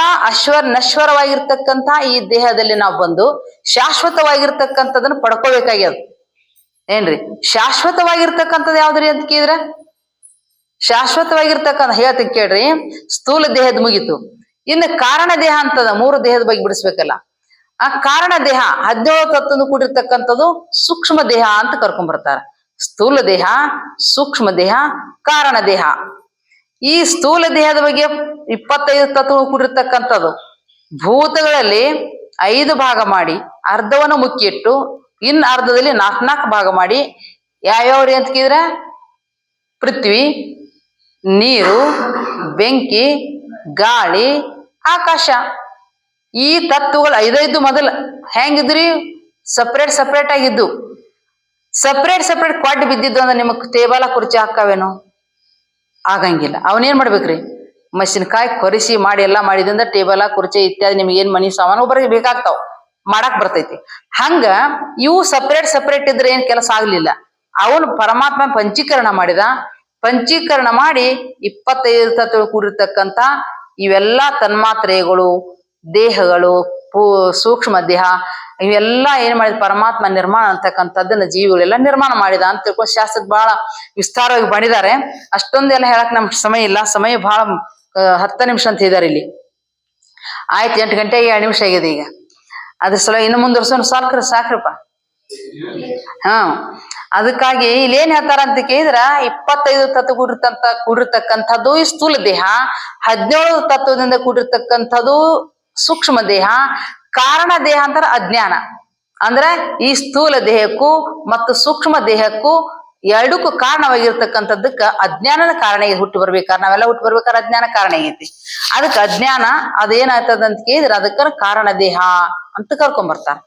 ನಶ್ವರವಾಗಿರ್ತಕ್ಕಂಥ ಈ ದೇಹದಲ್ಲಿ ನಾವು ಬಂದು ಶಾಶ್ವತವಾಗಿರ್ತಕ್ಕಂಥದನ್ನ ಪಡ್ಕೋಬೇಕಾಗ್ಯದ. ಏನ್ರಿ? ಶಾಶ್ವತವಾಗಿರ್ತಕ್ಕಂಥದ್ದು ಯಾವ್ದ್ರಿ ಅಂತ ಕೇಳಿದ್ರ, ಶಾಶ್ವತವಾಗಿರ್ತಕ್ಕಂಥ ಹೇಳ್ತೀನಿ ಕೇಳ್ರಿ. ಸ್ಥೂಲ ದೇಹದ ಮುಗಿತು, ಇನ್ನು ಕಾರಣ ದೇಹ ಅಂತದ. 3 ದೇಹದ ಬಗ್ಗೆ ಬಿಡಿಸ್ಬೇಕಲ್ಲ. ಆ ಕಾರಣ ದೇಹ 17 ತತ್ವದಿಂದ ಕೂಡಿರ್ತಕ್ಕಂಥದ್ದು ಸೂಕ್ಷ್ಮ ದೇಹ ಅಂತ ಕರ್ಕೊಂಡ್ಬರ್ತಾರ. ಸ್ಥೂಲ ದೇಹ, ಸೂಕ್ಷ್ಮ ದೇಹ, ಕಾರಣ ದೇಹ. ಈ ಸ್ಥೂಲ ದೇಹದ ಬಗ್ಗೆ 25 ತತ್ವ ಕೂಡಿರ್ತಕ್ಕಂಥದ್ದು ಭೂತಗಳಲ್ಲಿ 5 ಭಾಗ ಮಾಡಿ ಅರ್ಧವನ್ನು ಮುಕ್ಕಿಟ್ಟು ಇನ್ನು ಅರ್ಧದಲ್ಲಿ 4 ಭಾಗ ಮಾಡಿ ಯಾವ್ಯಾವ್ರಿ ಅಂತ ಕೇಳಿದ್ರ, ಪೃಥ್ವಿ, ನೀರು, ಬೆಂಕಿ, ಗಾಳಿ, ಆಕಾಶ. ಈ ತತ್ವಗಳು 5 ಮೊದಲು ಹೆಂಗಿದ್ರಿ? ಸಪ್ರೇಟ್ ಆಗಿದ್ದು. ಸಪ್ರೇಟ್ ಕ್ವಾಡ್ ಬಿದ್ದಿದ್ದು ಅಂದ್ರೆ ನಿಮಗ್ ಟೇಬಲ ಕುರ್ಚಿ ಹಾಕಾವೇನೋ? ಆಗಂಗಿಲ್ಲ. ಅವನೇನ್ ಮಾಡ್ಬೇಕ್ರಿ? ಮಷಿನ್ಕಾಯಿ ಕೊರಿಸಿ ಮಾಡಿ ಎಲ್ಲಾ ಮಾಡಿದ್ರಿಂದ ಟೇಬಲ ಕುರ್ಚಿ ಇತ್ಯಾದಿ ನಿಮ್ಗೆ ಏನ್ ಮನಿ ಸಾಮಾನು ಒಬ್ಬರಿಗೆ ಬೇಕಾಗ್ತಾವ, ಮಾಡಾಕ್ ಬರ್ತೈತಿ. ಹಂಗ ಇವು ಸಪ್ರೇಟ್ ಇದ್ರೆ ಏನ್ ಕೆಲಸ ಆಗ್ಲಿಲ್ಲ. ಅವನು ಪರಮಾತ್ಮ ಪಂಚೀಕರಣ ಮಾಡಿದ. ಪಂಚೀಕರಣ ಮಾಡಿ 25 ತತ್ವ ಕೂಡಿರ್ತಕ್ಕಂಥ ಇವೆಲ್ಲಾ ತನ್ಮಾತ್ರೆಗಳು, ದೇಹಗಳು, ಸೂಕ್ಷ್ಮ ದೇಹ, ಇವೆಲ್ಲ ಏನ್ ಮಾಡಿದ ಪರಮಾತ್ಮ ನಿರ್ಮಾಣ ಅಂತಕ್ಕಂಥದ್ದನ್ನ ಜೀವಿಗಳೆಲ್ಲ ನಿರ್ಮಾಣ ಮಾಡಿದ ಅಂತ ತಿಳ್ಕೊಂಡು ಶಾಸ್ತ್ರದ ಬಹಳ ವಿಸ್ತಾರವಾಗಿ ಮಾಡಿದ್ದಾರೆ. ಅಷ್ಟೊಂದೆಲ್ಲ ಹೇಳಕ್ ನಮ್ಗೆ ಸಮಯ ಇಲ್ಲ. ಸಮಯ ಬಹಳ 10 ನಿಮಿಷ ಅಂತ ಇದಾರೆ ಇಲ್ಲಿ. ಆಯ್ತು, 8 ಗಂಟೆಗೆ 2 ನಿಮಿಷ ಆಗಿದೆ ಈಗ. ಅದ್ರ ಸಲ ಇನ್ನು ಮುಂದುವರ್ಸೋಣ ಸಾಕ್ರಪ್ಪ. ಅದಕ್ಕಾಗಿ ಇಲ್ಲಿ ಏನ್ ಹೇಳ್ತಾರ ಅಂತ ಕೇಳಿದ್ರ, 25 ತತ್ವ ಕೂಡಿರ್ತಕ್ಕಂಥದ್ದು ಈ ಸ್ಥೂಲ ದೇಹ, 17 ತತ್ವದಿಂದ ಕೂಡಿರ್ತಕ್ಕಂಥದ್ದು ಸೂಕ್ಷ್ಮ ದೇಹ, ಕಾರಣ ದೇಹ ಅಂತಾರ ಅಜ್ಞಾನ. ಅಂದ್ರೆ ಈ ಸ್ಥೂಲ ದೇಹಕ್ಕೂ ಮತ್ತು ಸೂಕ್ಷ್ಮ ದೇಹಕ್ಕೂ ಎರಡಕ್ಕೂ ಕಾರಣವಾಗಿರ್ತಕ್ಕಂಥದ್ದಕ್ಕ ಅಜ್ಞಾನದ ಕಾರಣ ಹುಟ್ಟು ಬರ್ಬೇಕಾದ್ರೆ, ನಾವೆಲ್ಲ ಹುಟ್ಟು ಬರ್ಬೇಕಾದ್ರೆ ಅಜ್ಞಾನ ಕಾರಣ ಆಗೈತಿ. ಅದಕ್ಕೆ ಅಜ್ಞಾನ ಅದೇನಾಗ್ತದ ಅಂತ ಕೇಳಿದ್ರೆ ಅದಕ್ಕ ಕಾರಣ ದೇಹ ಅಂತ ಕರ್ಕೊಂಡ್ಬರ್ತಾರ.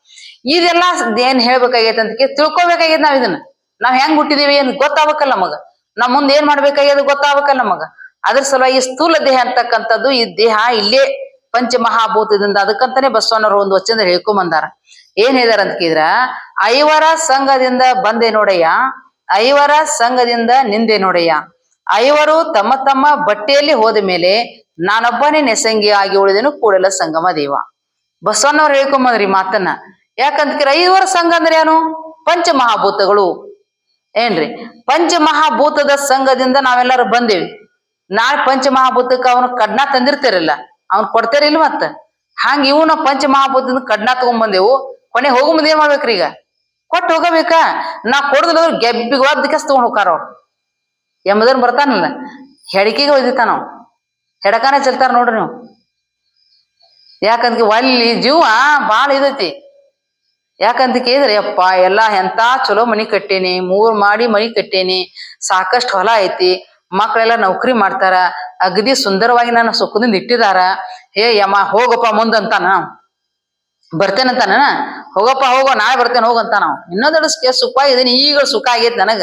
ಇದೆಲ್ಲ ಏನ್ ಹೇಳ್ಬೇಕಾಗೈತೆ ಅಂತ ಕೇಳಿ ತಿಳ್ಕೊಬೇಕಾಗೈತೆ. ನಾವ್ ಹೆಂಗ್ ಹುಟ್ಟಿದೀವಿ ಏನ್ ಗೊತ್ತಾಗಬೇಕಲ್ಲ ನಮಗ. ನಾವ್ ಮುಂದೆ ಏನ್ ಮಾಡ್ಬೇಕಾಗ್ಯದ ಗೊತ್ತಾಗಬೇಕಲ್ಲ ನಮಗ. ಅದ್ರ ಸಲುವಾಗಿ ಸ್ಥೂಲ ದೇಹ ಅಂತಕ್ಕಂಥದ್ದು ಈ ದೇಹ ಇಲ್ಲೇ ಪಂಚಮಹಾಭೂತದಿಂದ, ಅದಕ್ಕಂತಾನೆ ಬಸವಣ್ಣವ್ರು ಒಂದು ವಚನ ಹೇಳ್ಕೊಂಬಂದಾರ. ಏನ್ ಹೇಳಿದಾರ ಅಂತ ಕೇಳಿದ್ರ, 5 ಸಂಘದಿಂದ ಬಂದೆ ನೋಡಯ್ಯ, 5 ಸಂಘದಿಂದ ನಿಂದೆ ನೋಡಯ್ಯ, 5 ತಮ್ಮ ತಮ್ಮ ಬಟ್ಟೆಯಲ್ಲಿ ಹೋದ ಮೇಲೆ ನಾನೊಬ್ಬನೇ ನೆಸಂಗಿಯಾಗಿ ಉಳಿದೆನು ಕೂಡಲ ಸಂಗಮ ದೇವ. ಬಸವಣ್ಣವ್ರು ಹೇಳ್ಕೊಂಬಂದ್ರಿ ಮಾತನ್ನ. ಯಾಕಂತ ಕೇಳಿ 5 ಸಂಘ ಅಂದ್ರೆ ಏನು? ಪಂಚಮಹಾಭೂತಗಳು. ಏನ್ರಿ? ಪಂಚಮಹಾಭೂತದ ಸಂಘದಿಂದ ನಾವೆಲ್ಲರೂ ಬಂದೇವಿ. ನಾಳೆ ಪಂಚಮಹಾಭೂತಕ್ಕೆ ಅವನು ಕಡ್ನ ತಂದಿರ್ತಿರಲ್ಲ, ಅವ್ನ್ ಕೊಡ್ತಾರಿಲ್ಲ. ಮತ್ತ ಹಂಗ ಇವು ನಾವು ಪಂಚಮಹಾಭೂತದಿಂದ ಕಡ್ನ ತಗೊಂಡ್ಬಂದೇವು. ಕೊನೆ ಹೋಗೋ ಮುಂದೆ ಏನ್ ಮಾಡ್ಬೇಕ್ರಿ? ಈಗ ಕೊಟ್ಟು ಹೋಗಬೇಕಾ? ನಾ ಕೊಡುದಿಲ್ಲ ಗೆಬ್ಬಿಗೆ ಒದ್ದಕ್ಕೆ ತಗೊಂಡ್ ಹೋಗಾರ ಅವ್ರು. ಎಂಬುದನ್ ಬರ್ತಾನಲ್ಲ, ಹೆಡಕಿಗೆ ಒಯ್ದಿರ್ತಾನ ನಾವು. ಹೆಡಕಾನೆ ಚೆಲ್ತಾರ ನೋಡ್ರಿ ನೀವು. ಯಾಕಂದ್ರೆ ಒಲ್ಲಿ ಜೀವ ಬಾಳ ಇದೈತಿ. ಯಾಕಂತ ಕೇಳಿದ್ರೆ ಯಪ್ಪ ಎಲ್ಲಾ ಎಂತ ಚಲೋ ಮನಿ ಕಟ್ಟೇನಿ, 3 ಮಾಡಿ ಮನಿ ಕಟ್ಟೇನಿ, ಸಾಕಷ್ಟು ಹೊಲ ಐತಿ, ಮಕ್ಳೆಲ್ಲ ನೌಕರಿ ಮಾಡ್ತಾರ, ಅಗದಿ ಸುಂದರವಾಗಿ ನನ್ನ ಸುಖದಿಂದ ಇಟ್ಟಿದಾರ. ಹೇ ಯಮ್ಮ ಹೋಗಪ್ಪ ಮುಂದಂತಾನ, ಬರ್ತೇನಂತಾನ, ಹೋಗಪ್ಪ ಹೋಗೋ ನಾಳೆ ಬರ್ತೇನೆ ಹೋಗಂತ. ನಾವು ಇನ್ನೊಂದೆರಡು ಸುಖ ಇದೀನಿ, ಈಗ ಸುಖ ಆಗೈತಿ ನನಗ.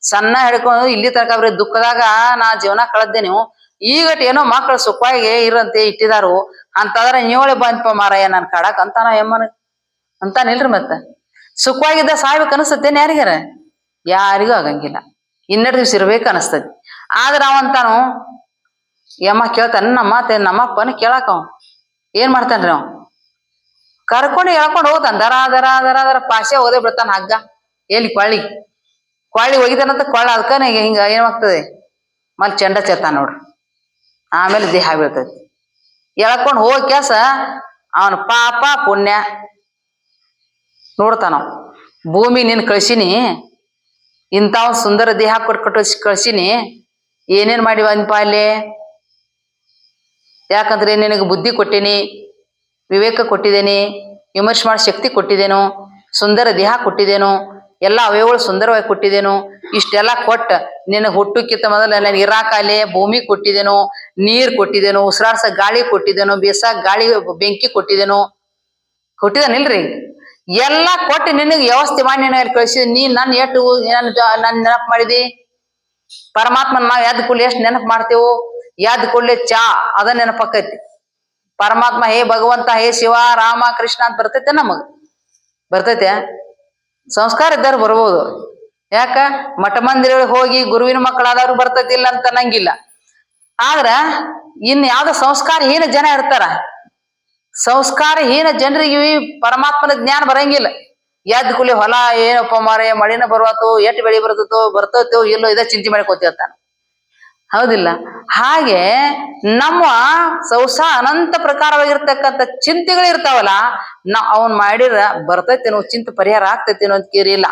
ಸಣ್ಣ ಹಿಡ್ಕೊಂಡು ಇಲ್ಲಿ ತನಕ ಬರೀ ದುಃಖದಾಗ ನಾ ಜೀವನ ಕಳೆದೆ. ನೀವು ಈಗಟ್ ಏನೋ ಮಕ್ಳು ಸುಖವಾಗಿ ಇರಂತೆ ಇಟ್ಟಿದಾರು ಅಂತಂದ್ರ ನೀವಳೆ ಬಂದಪ್ಪ ಮಾರಾಯ ನನ್ ಕಾಡಕ್ ಅಂತಾನ ಎಮ್ಮನ ಅಂತಾನಿಲ್ರಿ. ಮತ್ತ ಸುಖವಾಗಿದ್ದ ಸಾಯ್ಬೇಕು ಅನಸ್ತೇನೆ ಯಾರಿಗಾರ? ಯಾರಿಗೂ ಆಗಂಗಿಲ್ಲ. 2 ದಿವ್ಸ ಇರ್ಬೇಕು ಅನಸ್ತತಿ. ಆದ್ರ ಅವಂತಾನು ಯಮ್ಮ ಕೇಳ್ತಾನ ನಮ್ಮಪ್ಪನ ಕೇಳಾಕ ಅವ ಏನ್ ಮಾಡ್ತಾನ್ರಿ? ಅವ ಕರ್ಕೊಂಡು ಹೇಳ್ಕೊಂಡು ಹೋಗ್ತಾನ. ದರ ದರ ದರ ದರ ಪಾಸೆ ಹೋದೇ ಬಿಡ್ತಾನ ಹಗ್ಗ ಎಲ್ಲಿ ಕೊಳ್ಳಿ ಒಗಿತಾನಂತ ಕೊಳ್ಳ ಅದಕ್ಕ ಹಿಂಗ ಏನಾಗ್ತದೆ ಮಲ್ ಚೆಂಡ ಚೆತ್ತಾನ ನೋಡ್ರಿ. ಆಮೇಲೆ ದೇಹ ಬೀಳ್ತೈತಿ. ಎಳ್ಕೊಂಡು ಹೋಗಿ ಕೆಸ ಅವನ ಪಾಪ ಪುಣ್ಯ ನೋಡ್ತಾನವ್. ಭೂಮಿ ನೀನ್ ಕಳ್ಸಿನಿ, ಇಂಥ ಸುಂದರ ದೇಹ ಕೊಟ್ಟು ಕಳ್ಸಿನಿ, ಏನೇನ್ ಮಾಡಿ ಒಂದಪ್ಪ ಅಲ್ಲಿ? ಯಾಕಂದ್ರೆ ನಿನಗೆ ಬುದ್ಧಿ ಕೊಟ್ಟೀನಿ, ವಿವೇಕ ಕೊಟ್ಟಿದ್ದೇನೆ, ವಿಮರ್ಶೆ ಮಾಡೋ ಶಕ್ತಿ ಕೊಟ್ಟಿದ್ದೇನು, ಸುಂದರ ದೇಹ ಕೊಟ್ಟಿದ್ದೇನು, ಎಲ್ಲ ಅವಯವಗಳು ಸುಂದರವಾಗಿ ಕೊಟ್ಟಿದ್ದೇನು. ಇಷ್ಟೆಲ್ಲ ಕೊಟ್ಟ ನಿನಗೆ ಹುಟ್ಟಕ್ಕಿಂತ ಮೊದಲ ನನಗೆ ಇರಾಕಾಲೆ ಭೂಮಿ ಕೊಟ್ಟಿದ್ದೇನು, ನೀರ್ ಕೊಟ್ಟಿದ್ದೇನು, ಉಸಿರಾಡ್ಸ ಗಾಳಿ ಕೊಟ್ಟಿದ್ದೇನು, ಬೇಸಾಗ ಗಾಳಿ ಬೆಂಕಿ ಕೊಟ್ಟಿದ್ದಾನಿಲ್ರಿ. ಎಲ್ಲ ಕೊಟ್ಟು ನಿನಗೆ ವ್ಯವಸ್ಥೆ ಮಾಡಿ ನಿನಗೆ ಅಲ್ಲಿ ಕಳಿಸಿದ. ನೀ ನನ್ನ ನನ್ನ ನೆನಪು ಮಾಡಿದಿ? ಪರಮಾತ್ಮನ್ ನಾವ್ ಎದ್ ಕೂಡಲೇ ಎಷ್ಟು ನೆನಪು ಮಾಡ್ತೇವು? ಎದ್ ಕೂಡಲೇ ಚಾ ಅದ ನೆನಪಕ್ಕೈತಿ. ಪರಮಾತ್ಮ ಹೇ ಭಗವಂತ, ಹೇ ಶಿವ, ರಾಮ, ಕೃಷ್ಣ ಅಂತ ಬರ್ತೈತೆ ನಮಗ್? ಬರ್ತೈತೆ? ಸಂಸ್ಕಾರ ಇದ್ದಾರು ಬರ್ಬೋದು. ಯಾಕ ಮಠ ಮಂದಿರಗಳಿಗೆ ಹೋಗಿ ಗುರುವಿನ ಮಕ್ಕಳಾದವ್ರು ಬರ್ತೈತಿಲ್ಲ ಅಂತ ನಂಗಿಲ್ಲ. ಆದ್ರ ಇನ್ ಯಾವ್ದೋ ಸಂಸ್ಕಾರಹೀನ ಜನ ಇರ್ತಾರ. ಸಂಸ್ಕಾರಹೀನ ಜನರಿಗೆ ಪರಮಾತ್ಮನ ಜ್ಞಾನ ಬರಂಗಿಲ್ಲ. ಎದ್ ಕೂಲಿ ಹೊಲ ಏನಪ್ಪ ಮಾರೆ ಮಳಿನ ಬರುವತ್ತು, ಎಟ್ಟು ಬೆಳಿ ಬರ್ತೈತೋ ಇಲ್ಲೋ ಇದ ಚಿಂತೆ ಮಾಡ್ಕೋತಿರ್ತಾನ. ಹೌದಿಲ್ಲ? ಹಾಗೆ ನಮ್ಮ ಅನಂತ ಪ್ರಕಾರವಾಗಿರ್ತಕ್ಕಂಥ ಚಿಂತೆಗಳು ಇರ್ತಾವಲ್ಲ, ಅವನ್ ಮಾಡಿರ ಬರ್ತೈತೇನೋ ಚಿಂತೆ ಪರಿಹಾರ ಆಗ್ತೈತೇನೋ ಅಂತ ಕೇರಿಲ್ಲ.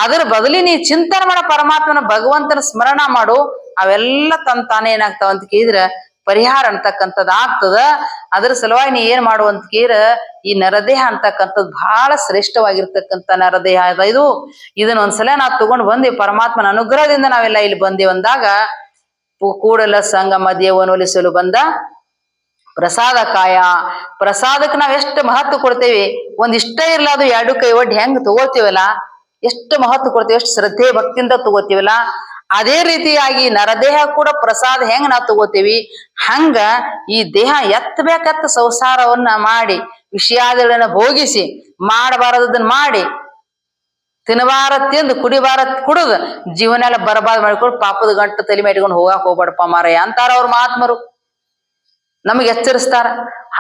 ಅದ್ರ ಬದಲಿ ನೀ ಚಿಂತನೆ ಮಾಡೋ ಪರಮಾತ್ಮನ ಭಗವಂತನ ಸ್ಮರಣ ಮಾಡು, ಅವೆಲ್ಲ ತಾನೇ ಏನಾಗ್ತಾವ ಅಂತ ಕೇಳಿದ್ರ ಪರಿಹಾರ ಅಂತಕ್ಕಂಥದ್ದು ಆಗ್ತದ. ಅದ್ರ ಸಲುವಾಗಿ ನೀ ಏನ್ ಮಾಡು ಅಂತ ಕೇರ, ಈ ನರದೇಹ ಅಂತಕ್ಕಂಥದ್ದು ಬಹಳ ಶ್ರೇಷ್ಠವಾಗಿರ್ತಕ್ಕಂಥ ನರದೇಹ ಇದು. ಇದನ್ನ ಒಂದ್ಸಲ ನಾವು ತಗೊಂಡು ಬಂದ್ವಿ, ಪರಮಾತ್ಮನ ಅನುಗ್ರಹದಿಂದ ನಾವೆಲ್ಲ ಇಲ್ಲಿ ಬಂದೇವ್ ಅಂದಾಗ, ಕೂಡಲ ಸಂಗಮ ದೇವನೊಲಿಸಲು ಬಂದ ಪ್ರಸಾದ ಕಾಯ. ಪ್ರಸಾದಕ್ಕೆ ನಾವ್ ಎಷ್ಟು ಮಹತ್ವ ಕೊಡ್ತೇವಿ. ಒಂದಿಷ್ಟ ಇರ್ಲ ಅದು 2 ಕೈ ಒಡ್ಡಿ ಹೆಂಗ್ ತಗೋತೀವಲ್ಲ, ಎಷ್ಟು ಮಹತ್ವ ಕೊಡ್ತೇವೆ, ಎಷ್ಟು ಶ್ರದ್ಧೆ ಭಕ್ತಿಯಿಂದ ತಗೋತೀವಲ್ಲ, ಅದೇ ರೀತಿಯಾಗಿ ನರದೇಹ ಕೂಡ ಪ್ರಸಾದ ಹೆಂಗ್ ನಾವು ತಗೋತೀವಿ, ಹಂಗ ಈ ದೇಹ ಎತ್ತಬೇಕತ್ತ ಸಂಸಾರವನ್ನ ಮಾಡಿ, ವಿಷಯಾದಿಗಳನ್ನ ಭೋಗಿಸಿ, ಮಾಡಬಾರದನ್ನ ಮಾಡಿ, ತಿನ್ನಬಾರ ತಿಂದು, ಕುಡಿಬಾರ ಕುಡುದು, ಜೀವನ ಎಲ್ಲ ಬರಬಾದ್ ಮಾಡ್ಕೊಂಡು ಪಾಪದ ಗಂಟು ತಲೆ ಮೇಟ್ಕೊಂಡು ಹೋಗ್ಬೇಡಪ್ಪ ಮಾರಾಯ ಅಂತಾರ ಅವ್ರ ಮಹಾತ್ಮರು. ನಮಗೆ ಎಚ್ಚರಿಸ್ತಾರ.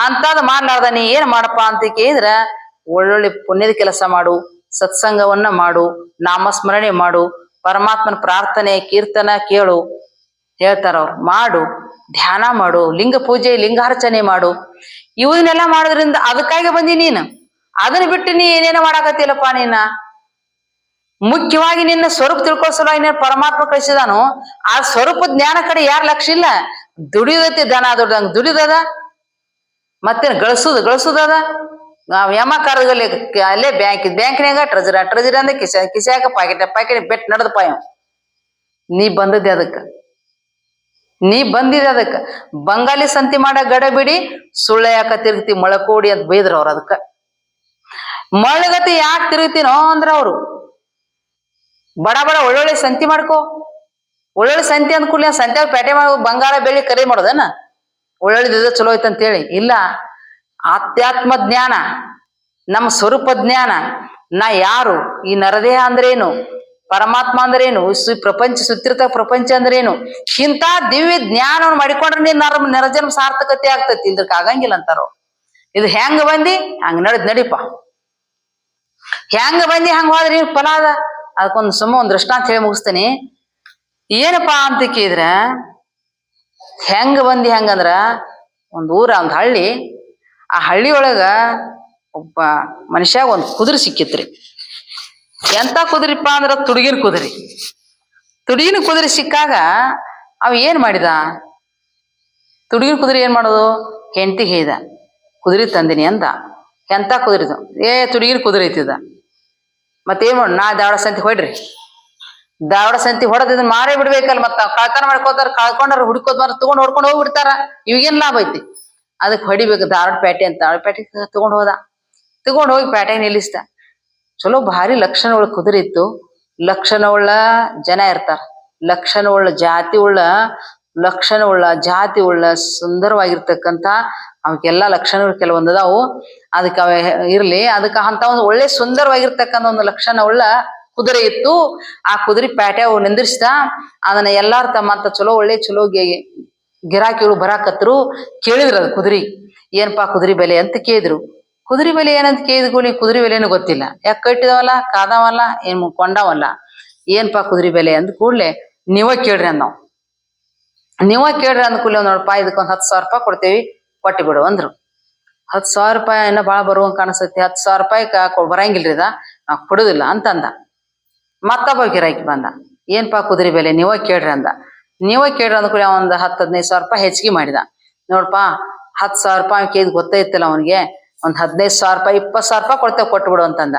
ಅಂತದ್ ಮಾಡ್ಲಾರ್ದ ನೀ ಏನ್ ಮಾಡಪ್ಪ ಅಂತ ಕೇಳಿದ್ರ, ಒಳ್ಳೊಳ್ಳೆ ಪುಣ್ಯದ ಕೆಲಸ ಮಾಡು, ಸತ್ಸಂಗವನ್ನ ಮಾಡು, ನಾಮಸ್ಮರಣೆ ಮಾಡು, ಪರಮಾತ್ಮನ ಪ್ರಾರ್ಥನೆ ಕೀರ್ತನ ಕೇಳು ಹೇಳ್ತಾರ ಅವ್ರು. ಮಾಡು, ಧ್ಯಾನ ಮಾಡು, ಲಿಂಗ ಪೂಜೆ ಲಿಂಗಾರ್ಚನೆ ಮಾಡು. ಇವನ್ನೆಲ್ಲ ಮಾಡೋದ್ರಿಂದ ಅದಕ್ಕಾಗಿ ಬಂದಿ ನೀನು. ಅದನ್ನ ಬಿಟ್ಟು ನೀ ಏನೇನೋ ಮಾಡಾಕತ್ತಿಲ್ಲಪ್ಪ ನೀನ. ಮುಖ್ಯವಾಗಿ ನಿನ್ನ ಸ್ವರೂಪ ತಿಳ್ಕೋ ಸಲುವಾಗಿ ನೀನು ಪರಮಾತ್ಮ ಕಳಿಸಿದಾನು. ಆ ಸ್ವರೂಪ ಜ್ಞಾನ ಕಡೆ ಯಾರ ಲಕ್ಷ್ಯ ಇಲ್ಲ. ದುಡಿದೈತಿ ದನ ದೊಡ್ಡಂಗ ದುಡಿದದ, ಮತ್ತೇನ್ ಗಳಿಸುದದ. ನಾವ್ ಯಮ ಕರ್ದಲ್ಲಿ ಅಲ್ಲೇ ಬ್ಯಾಂಕ್ನಾಗ ಟ್ರೆಜರಿ ಅಂದ್ರೆ ಕಿಸ್ಯಾಗ ಪಾಕೆಟ್ ಬೆಟ್ ನಡೆದಪ್ಪ. ನೀ ಬಂದದ್ದೆ ಅದಕ್ಕ. ಬಂಗಾಲಿ ಸಂತಿ ಮಾಡ ಗಡಬಿಡಿ ಸುಳ್ಳ ಯಾಕ ತಿರುಗ್ತಿ ಮೊಳಕೋಡಿ ಅಂತ ಬೈದ್ರ ಅವ್ರ. ಅದಕ್ಕ ಮೊಳಗತಿ ಯಾಕೆ ತಿರುಗ್ತೀನೋ ಅಂದ್ರ ಅವ್ರು, ಬಡ ಒಳ್ಳೊಳ್ಳೆ ಸಂತಿ ಮಾಡ್ಕೋ. ಒಳ್ಳೊಳ್ಳೆ ಸಂತಿ ಅಂದ ಕೂಡಲೇ ಸಂತ್ಯಾಗ ಪೇಟೆ ಮಾಡ ಬಂಗಾರ ಬೆಳ್ಳಿ ಕರೆ ಮಾಡೋದನ ಒಳ್ಳೊಳ್ಳಿದ ಚಲೋ ಐತೆ ಅಂತೇಳಿ ಇಲ್ಲ. ಆಧ್ಯಾತ್ಮ ಜ್ಞಾನ, ನಮ್ಮ ಸ್ವರೂಪ ಜ್ಞಾನ, ನಾ ಯಾರು, ಈ ನರದೇಹ ಅಂದ್ರೇನು, ಪರಮಾತ್ಮ ಅಂದ್ರೇನು, ಸುತ್ತಿರ್ತ ಪ್ರಪಂಚ ಅಂದ್ರೇನು, ಇಂಥ ದಿವ್ಯ ಜ್ಞಾನವನ್ನು ಮಾಡಿಕೊಂಡ್ರೆ ನೀನ್ ನರಜನ್ಮ ಸಾರ್ಥಕತೆ ಆಗ್ತತಿ. ಇಲ್ದಕ್ ಆಗಂಗಿಲ್ಲ ಅಂತಾರ. ಇದು ಹೆಂಗ ಬಂದಿ ಹಂಗ ನಡಿಪ, ಹೆಂಗ ಬಂದಿ ಹಂಗ ಹೋದ್ರಿ ನೀವು ಫಲ ಅದ. ಅದಕ್ಕೊಂದು ಒಂದ್ ದೃಷ್ಟಾಂತ ಹೇಳಿ ಮುಗಿಸ್ತೇನೆ. ಏನಪ್ಪಾ ಅಂತ ಕೇಳಿದ್ರ, ಹೆಂಗ ಬಂದಿ ಹಂಗಂದ್ರ, ಒಂದ್ ಊರ ಒಂದ್ ಹಳ್ಳಿ. ಆ ಹಳ್ಳಿ ಒಳಗ ಒಬ್ಬ ಮನುಷ್ಯಾಗ ಒಂದ್ ಕುದುರೆ ಸಿಕ್ಕಿತ್ರಿ. ಎಂತ ಕುದುರಿಪ್ಪ ಅಂದ್ರ ತುಡುಗಿನ ಕುದುರೆ ಸಿಕ್ಕಾಗ ಅವ ಏನ್ ಮಾಡಿದ, ತುಡುಗಿನ ಕುದುರೆ ಏನ್ ಮಾಡೋದು, ಹೆಂಡತಿಗೆ ಹೇಳ್ದ, ಕುದುರೆ ತಂದಿನಿ ಅಂದ. ಎಂತ ಕುದುರಿದು? ತುಡುಗಿನ ಕುದುರೆ ಐತಿದ. ಮತ್ತೇನ್ ಮಾಡ, ನಾ ಧಾರವಾಡ ಸಂತಿ ಹೊಡ್ರಿ, ಧಾರವಾಡ ಸಂತಿ ಹೊಡೆದ್ ಇದನ್ನ ಮಾರೇ ಬಿಡ್ಬೇಕಲ್ಲ. ಮತ್ತ ಕಳ್ತನ ಮಾಡ್ಕೋತಾರ, ಕಳ್ಕೊಂಡ್ರ ಹುಡ್ಕೋದ್ ಮಾರ ತಗೊಂಡ್ ಹೊಡ್ಕೊಂಡು ಹೋಗ್ಬಿಡ್ತಾರ. ಇವಾಗೇನ್ ಲಾಭ ಐತಿ? ಅದಕ್ಕೆ ಹೊಡಿಬೇಕು. ಧಾರವಾಡ ಪೇಟೆ ಅಂತ, ಧಾರವಾಡ ಪೇಟೆ ತಗೊಂಡ್ ಹೋದ. ತಗೊಂಡ್ ಹೋಗಿ ಪೇಟೆಗೆ ನಿಲ್ಲಿಸ್ದ. ಚಲೋ ಭಾರಿ ಲಕ್ಷಣವುಳ್ಳ ಕುದುರೆ ಇತ್ತು. ಲಕ್ಷಣವುಳ್ಳ ಜನ ಇರ್ತಾರ, ಲಕ್ಷಣವುಳ್ಳ ಜಾತಿ ಉಳ್ಳ ಸುಂದರವಾಗಿರ್ತಕ್ಕಂಥ ಅವಕ್ಕೆಲ್ಲ ಲಕ್ಷಣಗಳು ಕೆಲವೊಂದು ಅದಾವು. ಅದಕ್ಕೆ ಅವ ಇರ್ಲಿ, ಅದಕ್ಕೆ ಅಂತ ಒಂದು ಒಳ್ಳೆ ಸುಂದರವಾಗಿರ್ತಕ್ಕಂಥ ಒಂದು ಲಕ್ಷಣವುಳ್ಳ ಕುದುರೆ ಇತ್ತು. ಆ ಕುದುರೆ ಪೇಟೆ ನಿಂದಿರ್ಸ್ದ. ಅದನ್ನ ಎಲ್ಲಾರು ತಮ್ಮಂತ ಚಲೋ ಗಿರಾಕಿಗಳು ಬರಾಕತ್ರು. ಕೇಳಿದ್ರು ಅದು ಕುದುರೆ, ಏನಪ್ಪಾ ಕುದುರೆ ಬೆಲೆ ಅಂತ ಕೇಳಿದ್ರು. ಕುದುರೆ ಬೆಲೆ ಏನಂತ ಕೇಳಿದ್ಕು, ನೀ ಕುದುರೆ ಬೆಲೆನೂ ಗೊತ್ತಿಲ್ಲ, ಯಾಕೆ ಕಟ್ಟಿದವಲ್ಲ, ಕಾದವಲ್ಲ, ಏನ್ ಕೊಂಡವಲ್ಲ, ಏನಪ್ಪಾ ಕುದುರೆ ಬೆಲೆ ಅಂದ ಕೂಡ್ಲೆ ನೀವ ಕೇಳ್ರಿ ಅಂದ್. ನೀವ ಕೇಳ್ರಿ ಅಂದ ಕೂಡ್ಲೆ ನೋಡಪ್ಪ, ಇದಕ್ಕೊಂದು 10,000 ರೂಪಾಯಿ ಕೊಡ್ತೇವಿ, ಕೊಟ್ಟಿ ಬಿಡು ಅಂದ್ರು. 10,000 ರೂಪಾಯಿ ಏನೋ ಭಾಳ ಬರುವಂಗ ಕಾಣಿಸ್ತೈತಿ, 10,000 ರೂಪಾಯಿ ಬರಂಗಿಲ್ರಿ ಇದ, ನಾ ಕೊಡುದಿಲ್ಲ ಅಂತಂದ. ಮತ್ತೊಬ್ಬ ಗಿರಾಕಿ ಬಂದ, ಏನಪ್ಪಾ ಕುದುರೆ ಬೆಲೆ ನೀವ ಕೇಳ್ರಿ ಅಂದ. ನೀವ ಕೇಳ್ರಿ ಅಂದ ಕೂಡಲೇ ಒಂದು 10,000-15,000 ರೂಪಾಯಿ ಹೆಚ್ಚಿಗೆ ಮಾಡಿದ. ನೋಡಪ್ಪಾ 10,000 ರೂಪಾಯಿ ಕೇಳಿದ್ ಗೊತ್ತೈತಿಲ್ಲ ಅವನಿಗೆ, ಒಂದ್ 15,000 ರೂಪಾಯಿ 20,000 ರೂಪಾಯಿ ಕೊಡ್ತೇವೆ, ಕೊಟ್ಬಿಡು ಅಂತಂದ.